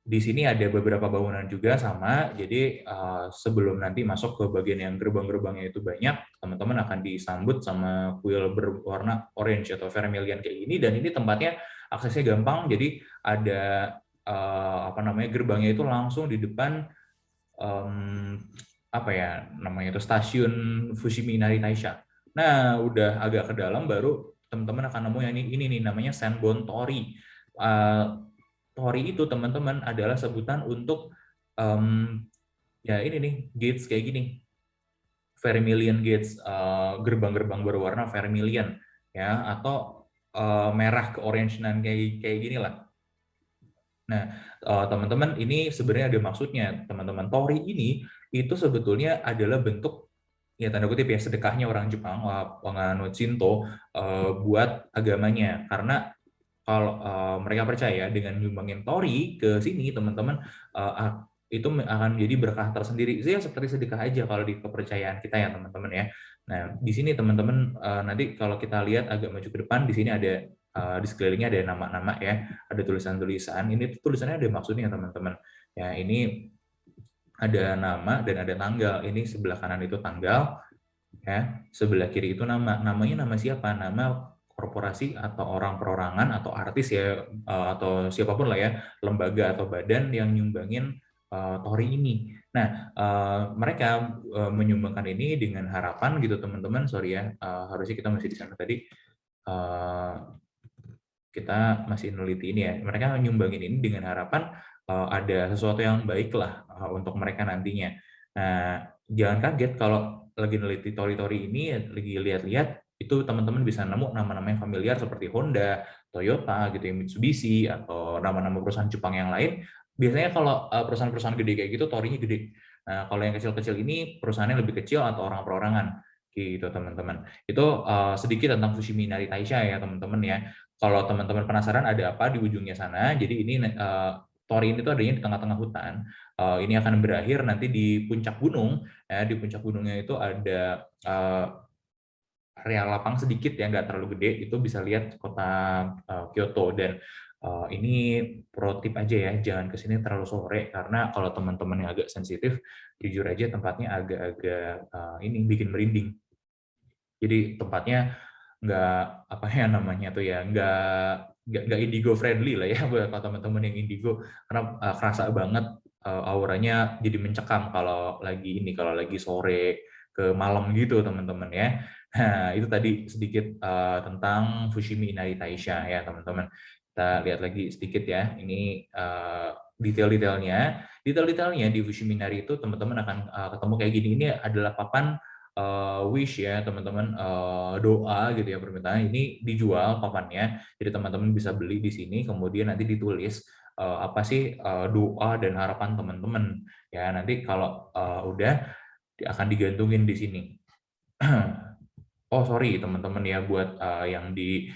Di sini ada beberapa bangunan juga sama, jadi sebelum nanti masuk ke bagian yang gerbang-gerbangnya itu banyak, teman-teman akan disambut sama kuil berwarna orange atau vermilion kayak gini, dan ini tempatnya aksesnya gampang, jadi ada apa namanya, gerbangnya itu langsung di depan apa ya namanya itu, stasiun Fushimi Inari Taisha. Nah, udah agak ke dalam baru teman-teman akan nemu yang ini nih, namanya Senbon Tori. Tori itu teman-teman adalah sebutan untuk ya ini nih, gates kayak gini, vermilion gates, gerbang-gerbang berwarna vermilion ya, atau merah ke orange dan kayak gini lah. Nah, teman-teman, ini sebenarnya ada maksudnya teman-teman. Tori ini itu sebetulnya adalah bentuk ya tanda kutip ya, sedekahnya orang Jepang, penganut Shinto, buat agamanya, karena kalau mereka percaya dengan nyumbangin tori ke sini teman-teman, itu akan menjadi berkah tersendiri. Itu ya seperti sedekah aja kalau di kepercayaan kita ya teman-teman ya. Nah, di sini teman-teman nanti kalau kita lihat agak maju ke depan, di sini ada di sekelilingnya ada nama-nama ya, ada tulisan-tulisan. Ini tulisannya ada maksudnya teman-teman. Ya, ini ada nama dan ada tanggal. Ini sebelah kanan itu tanggal, ya, sebelah kiri itu nama. Namanya nama siapa? Nama korporasi atau orang perorangan atau artis ya, atau siapapun lah ya, lembaga atau badan yang nyumbangin tori ini. Nah, mereka menyumbangkan ini dengan harapan gitu teman-teman. Sorry ya, harusnya kita masih di sana tadi. Kita masih neliti ini ya. Mereka nyumbangin ini dengan harapan ada sesuatu yang baik lah untuk mereka nantinya. Nah, jangan kaget kalau lagi neliti tori-tori ini, lagi lihat-lihat, itu teman-teman bisa nemu nama-nama yang familiar seperti Honda, Toyota, gitu ya, Mitsubishi, atau nama-nama perusahaan Jepang yang lain. Biasanya kalau perusahaan-perusahaan gede kayak gitu, torinya gede. Nah, kalau yang kecil-kecil ini, perusahaannya lebih kecil atau orang perorangan. Gitu, teman-teman. Itu sedikit tentang Fushimi Inari Taisha ya, teman-teman ya. Kalau teman-teman penasaran ada apa di ujungnya sana, jadi ini tori ini tuh adanya di tengah-tengah hutan. Ini akan berakhir nanti di puncak gunung. Ya, di puncak gunungnya itu ada area lapang sedikit ya, nggak terlalu gede. Itu bisa lihat kota Kyoto. Dan ini pro tip aja ya, jangan kesini terlalu sore karena kalau teman-teman yang agak sensitif, jujur aja tempatnya agak-agak ini bikin merinding. Jadi tempatnya nggak apa ya namanya tuh ya, nggak indigo friendly lah ya buat teman-teman yang indigo, karena kerasa banget auranya jadi mencekam kalau lagi sore ke malam gitu teman-teman ya. Nah, itu tadi sedikit tentang Fushimi Inari Taisha ya teman-teman. Kita lihat lagi sedikit ya, ini detail-detailnya. Detail-detailnya di Fushimi Inari itu teman-teman akan ketemu kayak gini. Ini adalah papan wish ya teman-teman, doa gitu ya, permintaan ini dijual papannya, jadi teman-teman bisa beli di sini, kemudian nanti ditulis apa sih doa dan harapan teman-teman ya, nanti kalau udah akan digantungin di sini. Oh sorry teman-teman ya, buat yang di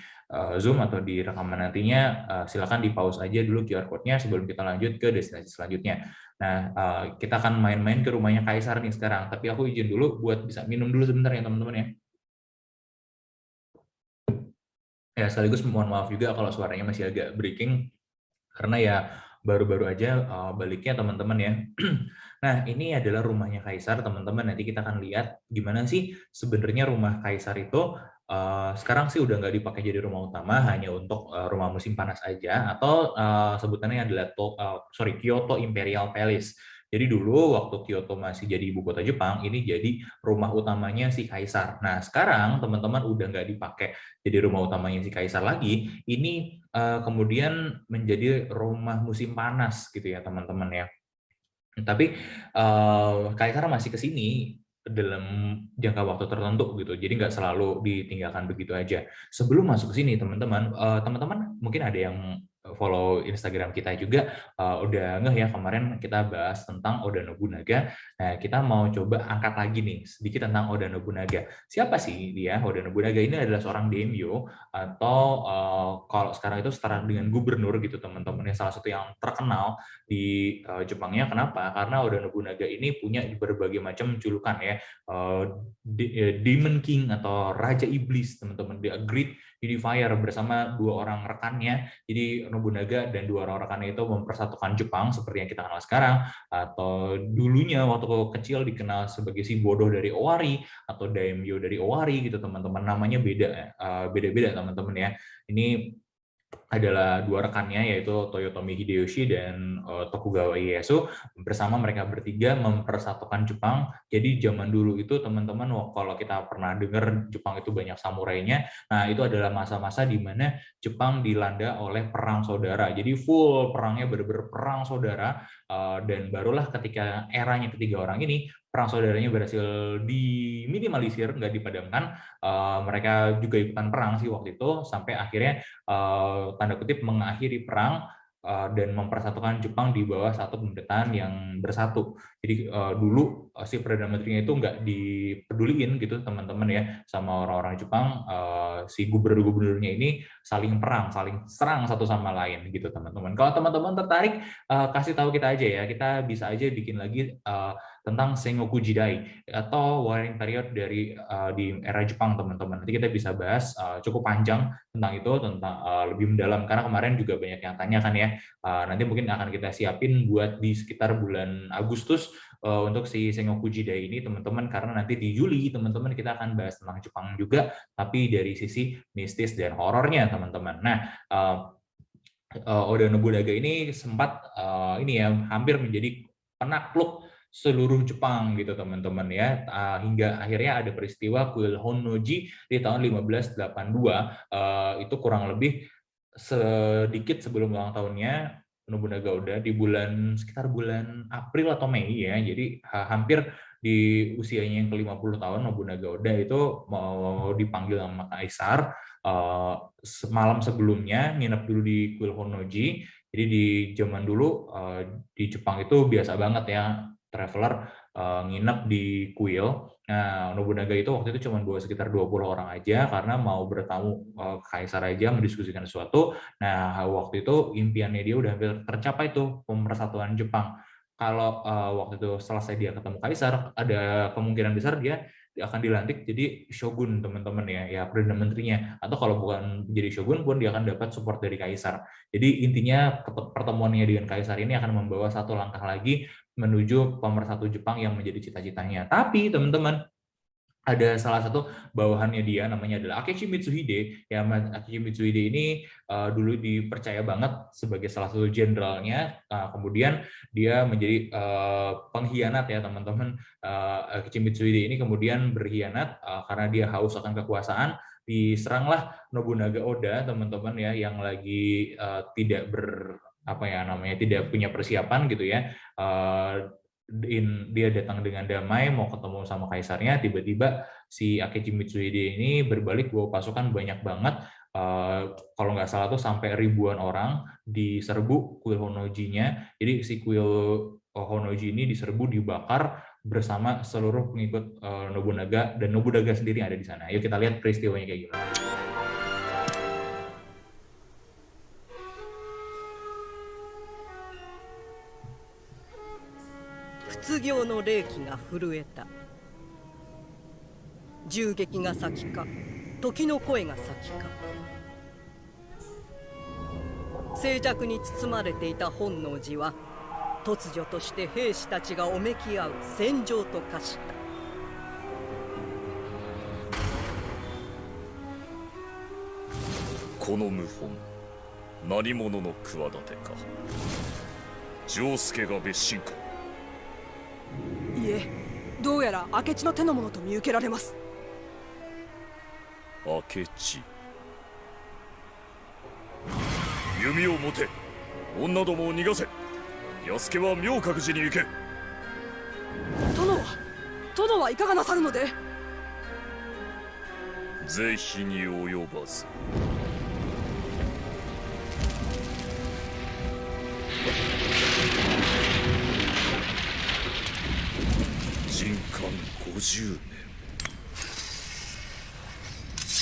Zoom atau di rekaman nantinya, silakan di pause aja dulu QR code-nya sebelum kita lanjut ke destinasi selanjutnya. Nah, kita akan main-main ke rumahnya Kaisar nih sekarang, tapi aku izin dulu buat bisa minum dulu sebentar ya teman-teman ya. Ya, sekaligus mohon maaf juga kalau suaranya masih agak breaking, karena ya baru-baru aja baliknya teman-teman ya. Nah, ini adalah rumahnya Kaisar teman-teman. Nanti kita akan lihat gimana sih sebenarnya rumah Kaisar itu sekarang sih udah nggak dipakai jadi rumah utama, hanya untuk rumah musim panas aja, atau sebutannya adalah Kyoto Imperial Palace. Jadi dulu waktu Kyoto masih jadi ibu kota Jepang, ini jadi rumah utamanya si Kaisar. Nah, sekarang teman-teman udah nggak dipakai jadi rumah utamanya si Kaisar lagi, ini kemudian menjadi rumah musim panas gitu ya teman-teman ya. Tapi Kaisar masih ke sini dalam jangka waktu tertentu gitu, jadi nggak selalu ditinggalkan begitu aja. Sebelum masuk ke sini teman-teman, teman-teman mungkin ada yang follow Instagram kita juga udah ngeh ya, kemarin kita bahas tentang Oda Nobunaga. Nah, kita mau coba angkat lagi nih sedikit tentang Oda Nobunaga. Siapa sih dia? Oda Nobunaga ini adalah seorang daimyo, atau kalau sekarang itu setara dengan gubernur gitu teman-teman, yang salah satu yang terkenal di Jepangnya. Kenapa? Karena Oda Nobunaga ini punya berbagai macam julukan ya, Demon King atau Raja Iblis teman-teman, The Great Unifier, bersama dua orang rekannya. Jadi Nobunaga dan dua orang rekannya itu mempersatukan Jepang seperti yang kita kenal sekarang, atau dulunya waktu kecil dikenal sebagai si bodoh dari Owari atau daimyo dari Owari gitu teman-teman. Namanya beda-beda teman-teman ya. Ini adalah dua rekannya, yaitu Toyotomi Hideyoshi dan Tokugawa Ieyasu. Bersama mereka bertiga mempersatukan Jepang. Jadi zaman dulu itu teman-teman, kalau kita pernah dengar Jepang itu banyak samurainya, nah itu adalah masa-masa di mana Jepang dilanda oleh perang saudara. Jadi full perangnya, benar-benar perang saudara, dan barulah ketika eranya ketiga orang ini, perang saudaranya berhasil diminimalisir, nggak dipadamkan. Mereka juga ikutan perang sih waktu itu, sampai akhirnya tanda kutip mengakhiri perang dan mempersatukan Jepang di bawah satu pemerintahan yang bersatu. Jadi dulu si Perdana Menterinya itu nggak dipeduliin gitu teman-teman ya sama orang-orang Jepang. Si gubernur-gubernurnya ini saling perang, saling serang satu sama lain gitu teman-teman. Kalau teman-teman tertarik, kasih tahu kita aja ya. Kita bisa aja bikin lagi tentang Sengoku Jidai atau warring period di era Jepang teman-teman. Nanti kita bisa bahas cukup panjang tentang itu, tentang lebih mendalam, karena kemarin juga banyak yang tanya kan ya. Nanti mungkin akan kita siapin buat di sekitar bulan Agustus untuk si Sengoku Jidai ini teman-teman, karena nanti di Juli teman-teman kita akan bahas tentang Jepang juga, tapi dari sisi mistis dan horornya teman-teman. Nah, Oda Nobunaga ini sempat ini ya, hampir menjadi penakluk seluruh Jepang gitu teman-teman ya, hingga akhirnya ada peristiwa Kuil Honnoji di tahun 1582, itu kurang lebih sedikit sebelum ulang tahunnya Nobunaga Oda, di sekitar bulan April atau Mei ya. Jadi hampir di usianya yang ke-50 tahun, Nobunaga Oda itu mau dipanggil sama Kaisar. Malam sebelumnya nginep dulu di Kuil Honnoji. Jadi di zaman dulu di Jepang itu biasa banget ya traveler nginep di kuil. Nah, Nobunaga itu waktu itu cuma bawa sekitar 20 orang aja, karena mau bertamu Kaisar aja mendiskusikan sesuatu. Nah, waktu itu impiannya dia udah hampir tercapai tuh, pemersatuan Jepang. Kalau waktu itu selesai dia ketemu Kaisar, ada kemungkinan besar dia akan dilantik jadi shogun teman-teman ya perdana menterinya, atau kalau bukan jadi shogun pun dia akan dapat support dari Kaisar. Jadi intinya pertemuannya dengan Kaisar ini akan membawa satu langkah lagi menuju pemersatu Jepang yang menjadi cita-citanya. Tapi teman-teman, ada salah satu bawahannya dia namanya adalah Akechi Mitsuhide. Ya, Akechi Mitsuhide ini dulu dipercaya banget sebagai salah satu jenderalnya. Kemudian dia menjadi pengkhianat ya teman-teman. Akechi Mitsuhide ini kemudian berkhianat karena dia haus akan kekuasaan. Diseranglah Nobunaga Oda teman-teman ya, yang lagi tidak apa ya namanya, tidak punya persiapan gitu ya. Dia datang dengan damai mau ketemu sama kaisarnya, tiba-tiba si Akechi Mitsuhide ini berbalik bawa pasukan banyak banget, kalau nggak salah tuh sampai ribuan orang diserbu kuil Honnoji-nya. Jadi si kuil Honnoji ini diserbu, dibakar bersama seluruh pengikut Nobunaga, dan Nobunaga sendiri yang ada di sana. Yuk kita lihat peristiwanya kayak gimana. 失業の霊気が震えた。銃撃が先か、時の声が先か。静寂に包まれていた本能寺は突如として兵士たちがおめき合う戦場と化した。この謀反、何者の企てか。丈介が別心か。いえ、どうやら明智の手の者と見受けられます。明智。弓を持て。女どもを逃がせ。安家は明覚寺に行け。殿はいかがなさるので。是非に及ばず。人間50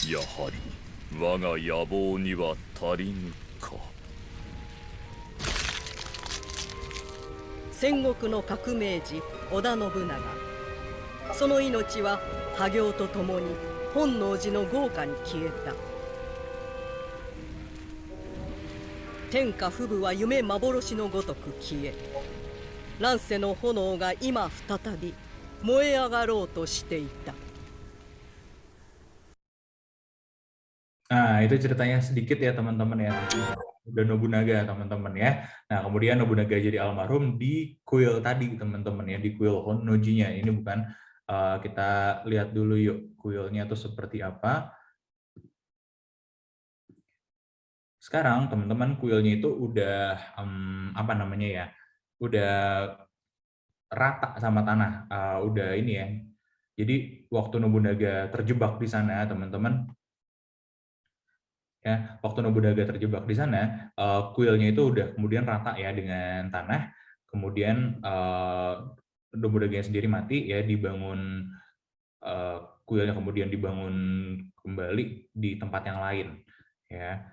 年。やはり我が野望には足りぬか。戦国の革命児織田信長、その命は破行とともに本能寺の豪華に消えた。天下不武は夢幻のごとく消え、乱世の炎が今再び燃え上がろうとしていた。Nah, itu ceritanya sedikit ya teman-teman ya, udah Nobunaga teman-teman ya. Nah, kemudian Nobunaga jadi almarhum di kuil tadi teman-teman ya, di kuil Honnoji-nya. Ini bukan, kita lihat dulu yuk kuilnya itu seperti apa. Sekarang teman-teman kuilnya itu udah apa namanya ya, udah rata sama tanah, udah ini ya. Jadi waktu Nobunaga terjebak di sana teman-teman, ya, waktu Nobunaga terjebak di sana, kuilnya itu udah kemudian rata ya dengan tanah, kemudian Nobunaga sendiri mati ya, dibangun kuilnya kemudian dibangun kembali di tempat yang lain ya.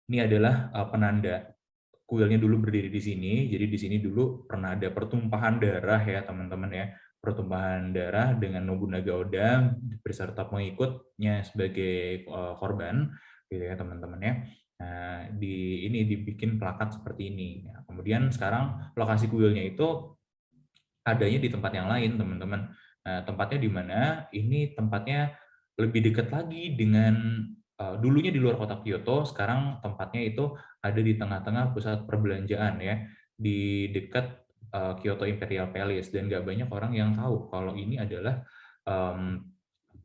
Ini adalah penanda kuilnya dulu berdiri di sini, jadi di sini dulu pernah ada pertumpahan darah ya teman-teman ya, pertumpahan darah dengan Nobunaga Oda beserta pengikutnya sebagai korban, gitu ya teman-teman ya. Nah, ini dibikin plakat seperti ini. Nah, kemudian sekarang lokasi kuilnya itu adanya di tempat yang lain teman-teman. Nah, tempatnya di mana? Ini tempatnya lebih dekat lagi dengan dulunya di luar kota Kyoto, sekarang tempatnya itu ada di tengah-tengah pusat perbelanjaan ya, di dekat Kyoto Imperial Palace, dan nggak banyak orang yang tahu kalau ini adalah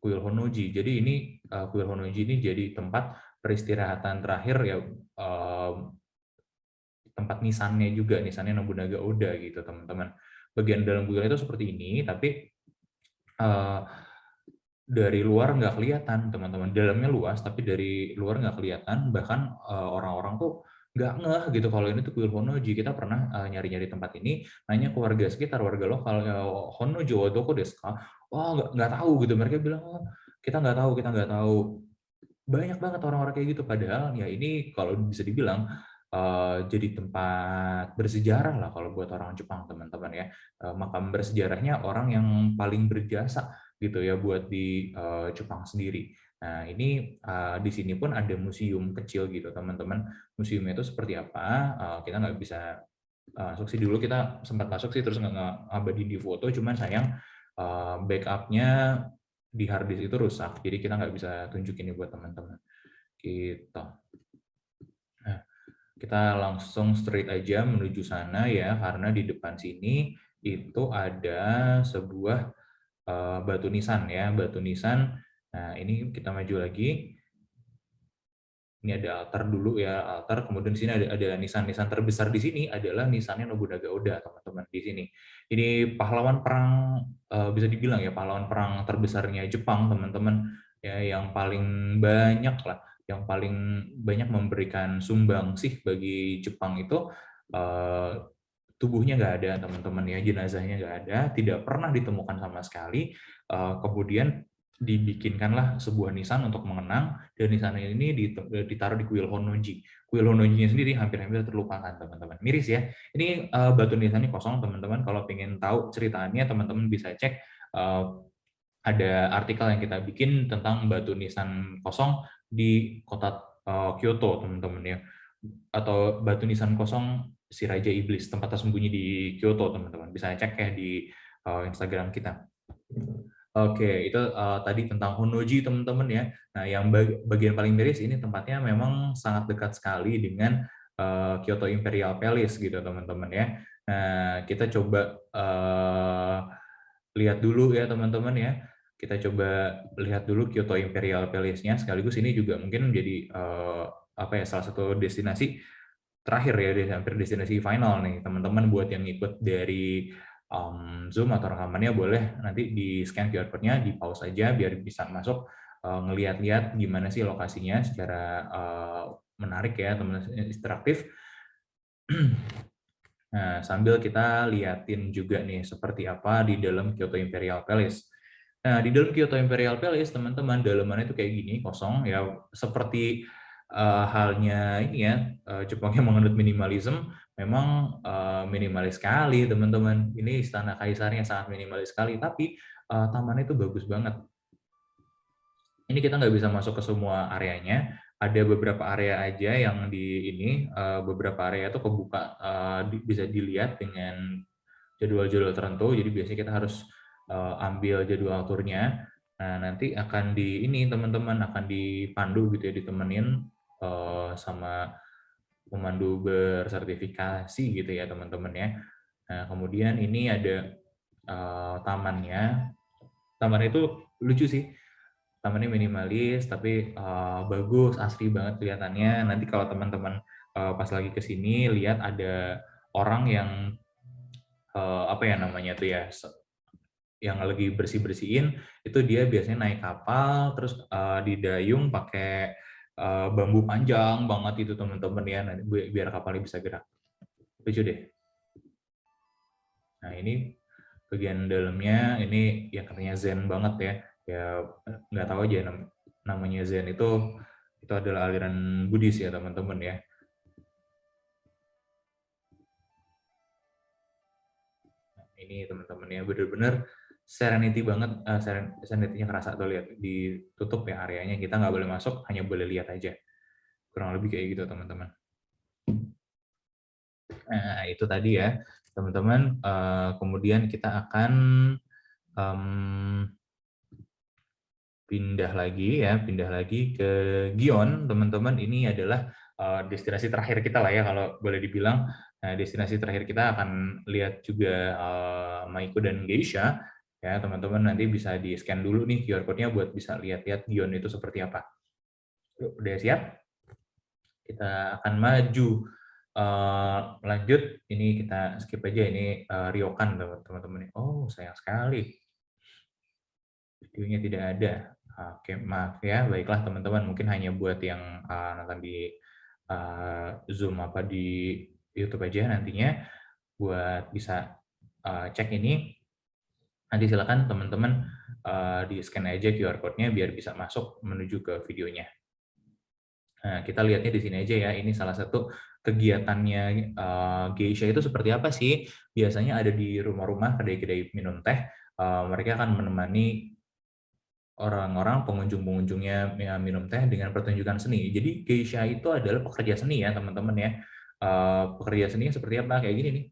kuil Honnoji. Jadi ini kuil Honnoji ini jadi tempat peristirahatan terakhir ya, tempat nisannya juga, nisannya Nobunaga Oda gitu teman-teman. Bagian dalam kuil itu seperti ini, tapi dari luar nggak kelihatan teman-teman. Dalamnya luas, tapi dari luar nggak kelihatan. Bahkan orang-orang tuh nggak ngeh gitu kalau ini tuh kuil Honnoji. Kita pernah nyari-nyari tempat ini, nanya ke warga sekitar, warga lokal, Honnoji wa doko desu ka? Oh, nggak tahu gitu. Mereka bilang, oh, kita nggak tahu, kita nggak tahu. Banyak banget orang-orang kayak gitu. Padahal ya ini kalau bisa dibilang jadi tempat bersejarah lah kalau buat orang Jepang teman-teman ya. Makam bersejarahnya orang yang paling berjasa gitu ya buat di Jepang sendiri. Nah, ini di sini pun ada museum kecil gitu teman-teman. Museumnya itu seperti apa? Kita nggak bisa masuk sih, dulu kita sempat masuk sih terus nggak ngabadiin di foto, cuman sayang backupnya di hard disk itu rusak, jadi kita nggak bisa tunjukin ini buat teman-teman. Gitu. Nah, kita langsung straight aja menuju sana ya, karena di depan sini itu ada sebuah batu nisan ya, batu nisan. Nah, ini kita maju lagi. Ini ada altar dulu ya, altar. Kemudian di sini ada nisan-nisan terbesar di sini adalah nisannya Nobunaga Oda, teman-teman di sini. Ini pahlawan perang, bisa dibilang ya pahlawan perang terbesarnya Jepang, teman-teman ya, yang paling banyak lah, yang paling banyak memberikan sumbangsih bagi Jepang itu. Tubuhnya nggak ada, teman-teman ya, jenazahnya nggak ada, tidak pernah ditemukan sama sekali. Kemudian dibikinkanlah sebuah nisan untuk mengenang, dan nisan ini ditaruh di kuil Honnoji. Kuil Honnoji-nya sendiri hampir-hampir terlupakan, teman-teman. Miris ya. Ini batu nisannya kosong, teman-teman. Kalau pengen tahu ceritanya, teman-teman bisa cek. Ada artikel yang kita bikin tentang batu nisan kosong di kota Kyoto, teman-teman ya. Atau batu nisan kosong si Raja Iblis, tempat tersembunyi di Kyoto, teman-teman. Bisa cek ya di Instagram kita. Oke, itu tadi tentang Honnoji, teman-teman ya. Nah, yang bagian paling miris ini tempatnya memang sangat dekat sekali dengan Kyoto Imperial Palace gitu, teman-teman ya. Nah, kita coba lihat dulu ya, teman-teman ya. Kita coba lihat dulu Kyoto Imperial Palace-nya, sekaligus ini juga mungkin menjadi salah satu destinasi terakhir ya, hampir destinasi final nih, teman-teman. Buat yang ikut dari Zoom atau rekamannya, boleh nanti di scan QR code-nya, di pause aja biar bisa masuk ngelihat-lihat gimana sih lokasinya secara menarik ya, teman-teman, interaktif. Nah, sambil kita liatin juga nih seperti apa di dalam Kyoto Imperial Palace. Nah, di dalam Kyoto Imperial Palace, teman-teman, dalamannya itu kayak gini, kosong ya, seperti halnya ini ya, Jepang yang menganut minimalism, memang minimalis sekali, teman-teman. Ini istana kaisarnya sangat minimalis sekali, tapi tamannya itu bagus banget. Ini kita nggak bisa masuk ke semua areanya, ada beberapa area aja yang di ini, beberapa area itu kebuka, bisa dilihat dengan jadwal-jadwal tertentu, jadi biasanya kita harus ambil jadwal turnya. Nah, nanti akan di ini, teman-teman, akan dipandu gitu ya, ditemenin sama pemandu bersertifikasi gitu ya, teman-teman ya. Nah, kemudian ini ada tamannya. Tamannya itu lucu sih. Tamannya minimalis tapi bagus, asri banget kelihatannya. Nanti kalau teman-teman pas lagi ke sini lihat ada orang yang apa ya namanya tuh ya, yang lagi bersih-bersihin, itu dia biasanya naik kapal terus didayung pakai bambu panjang banget itu, teman-teman ya, biar kapalnya bisa gerak. Lucu deh. Nah, ini bagian dalamnya, ini yang katanya zen banget ya. Ya nggak tahu aja namanya zen itu adalah aliran Buddhis ya, teman-teman ya. Nah, ini teman-teman ya, bener-bener serenity banget, serenity-nya kerasa tuh, lihat ditutup ya areanya, kita nggak boleh masuk, hanya boleh lihat aja. Kurang lebih kayak gitu, teman-teman. Nah, itu tadi ya, teman-teman. Kemudian kita akan pindah lagi ke Gion, teman-teman. Ini adalah destinasi terakhir kita lah ya, kalau boleh dibilang. Nah, destinasi terakhir kita akan lihat juga Maiko dan Geisha ya, teman-teman. Nanti bisa di scan dulu nih QR code-nya buat bisa lihat-lihat Gion itu seperti apa. Yuk, udah siap? Kita akan maju. Lanjut, ini kita skip aja, ini Ryokan, teman-teman. Oh, sayang sekali videonya tidak ada. Oke, maaf ya. Baiklah, teman-teman, mungkin hanya buat yang nonton di Zoom apa di YouTube aja nantinya, buat bisa cek ini. Nanti silakan teman-teman di scan aja QR code-nya biar bisa masuk menuju ke videonya. Nah, kita lihatnya di sini aja ya. Ini salah satu kegiatannya Geisha itu seperti apa sih? Biasanya ada di rumah-rumah, kedai-kedai minum teh. Mereka akan menemani orang-orang pengunjung-pengunjungnya minum teh dengan pertunjukan seni. Jadi Geisha itu adalah pekerja seni ya, teman-teman ya. Pekerja seni seperti apa? Kayak gini nih.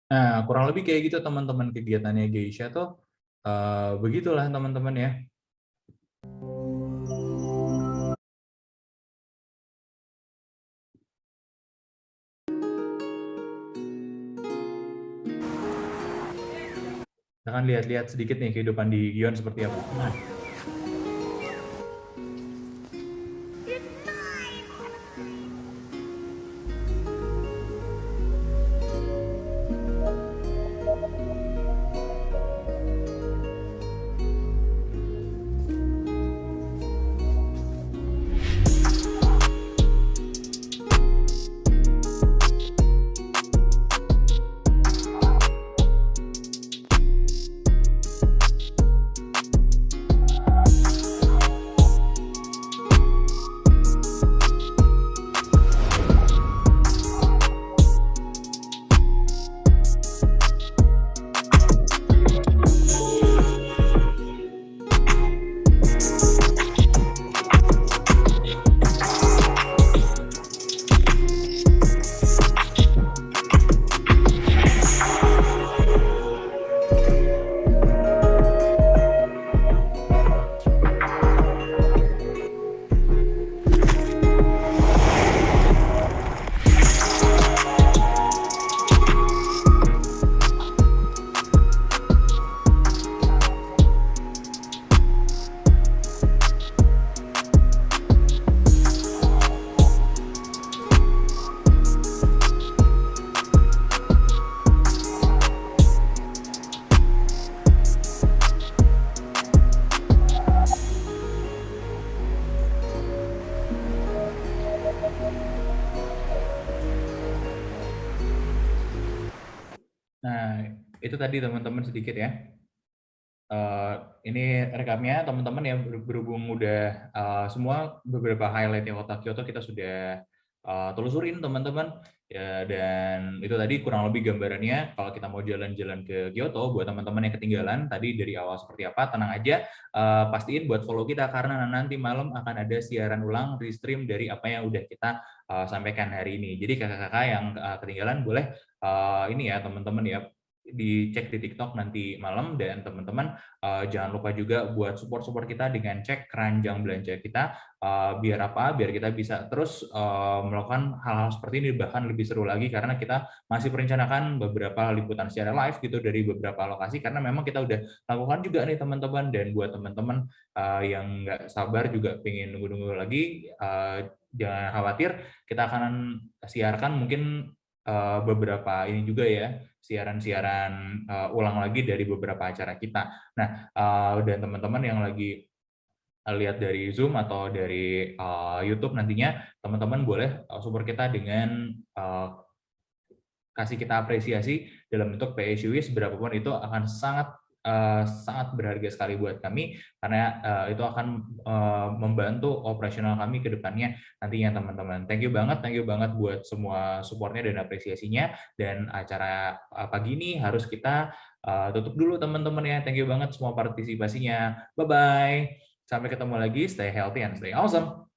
Nah, kurang lebih kayak gitu teman-teman kegiatannya Geisha tuh begitulah teman-teman ya. Kita akan lihat-lihat sedikit nih kehidupan di Gion seperti apa. Nah. itu tadi teman-teman sedikit ya. Ini rekamnya teman-teman ya, berhubung udah semua beberapa highlight yang kota Kyoto kita sudah telusurin teman-teman ya, dan itu tadi kurang lebih gambarannya. Kalau kita mau jalan-jalan ke Kyoto, buat teman-teman yang ketinggalan tadi dari awal seperti apa, tenang aja, pastiin buat follow kita karena nanti malam akan ada siaran ulang restream dari apa yang udah kita sampaikan hari ini. Jadi kakak-kakak yang ketinggalan boleh ini ya teman-teman ya, dicek di TikTok nanti malam, dan teman-teman jangan lupa juga buat support kita dengan cek keranjang belanja kita, biar apa? Biar kita bisa terus melakukan hal-hal seperti ini, bahkan lebih seru lagi karena kita masih merencanakan beberapa liputan secara live gitu dari beberapa lokasi, karena memang kita udah lakukan juga nih teman-teman. Dan buat teman-teman yang nggak sabar juga pengen nunggu-nunggu lagi, jangan khawatir, kita akan siarkan mungkin beberapa ini juga ya, siaran-siaran ulang lagi dari beberapa acara kita. Nah, dan teman-teman yang lagi lihat dari Zoom atau dari YouTube nantinya, teman-teman boleh support kita dengan kasih kita apresiasi dalam bentuk PSUI, berapapun itu akan sangat berharga sekali buat kami, karena itu akan membantu operasional kami ke depannya nantinya teman-teman. Thank you banget buat semua supportnya dan apresiasinya. Dan acara pagi ini harus kita tutup dulu teman-teman ya. Thank you banget semua partisipasinya. Bye-bye. Sampai ketemu lagi. Stay healthy and stay awesome.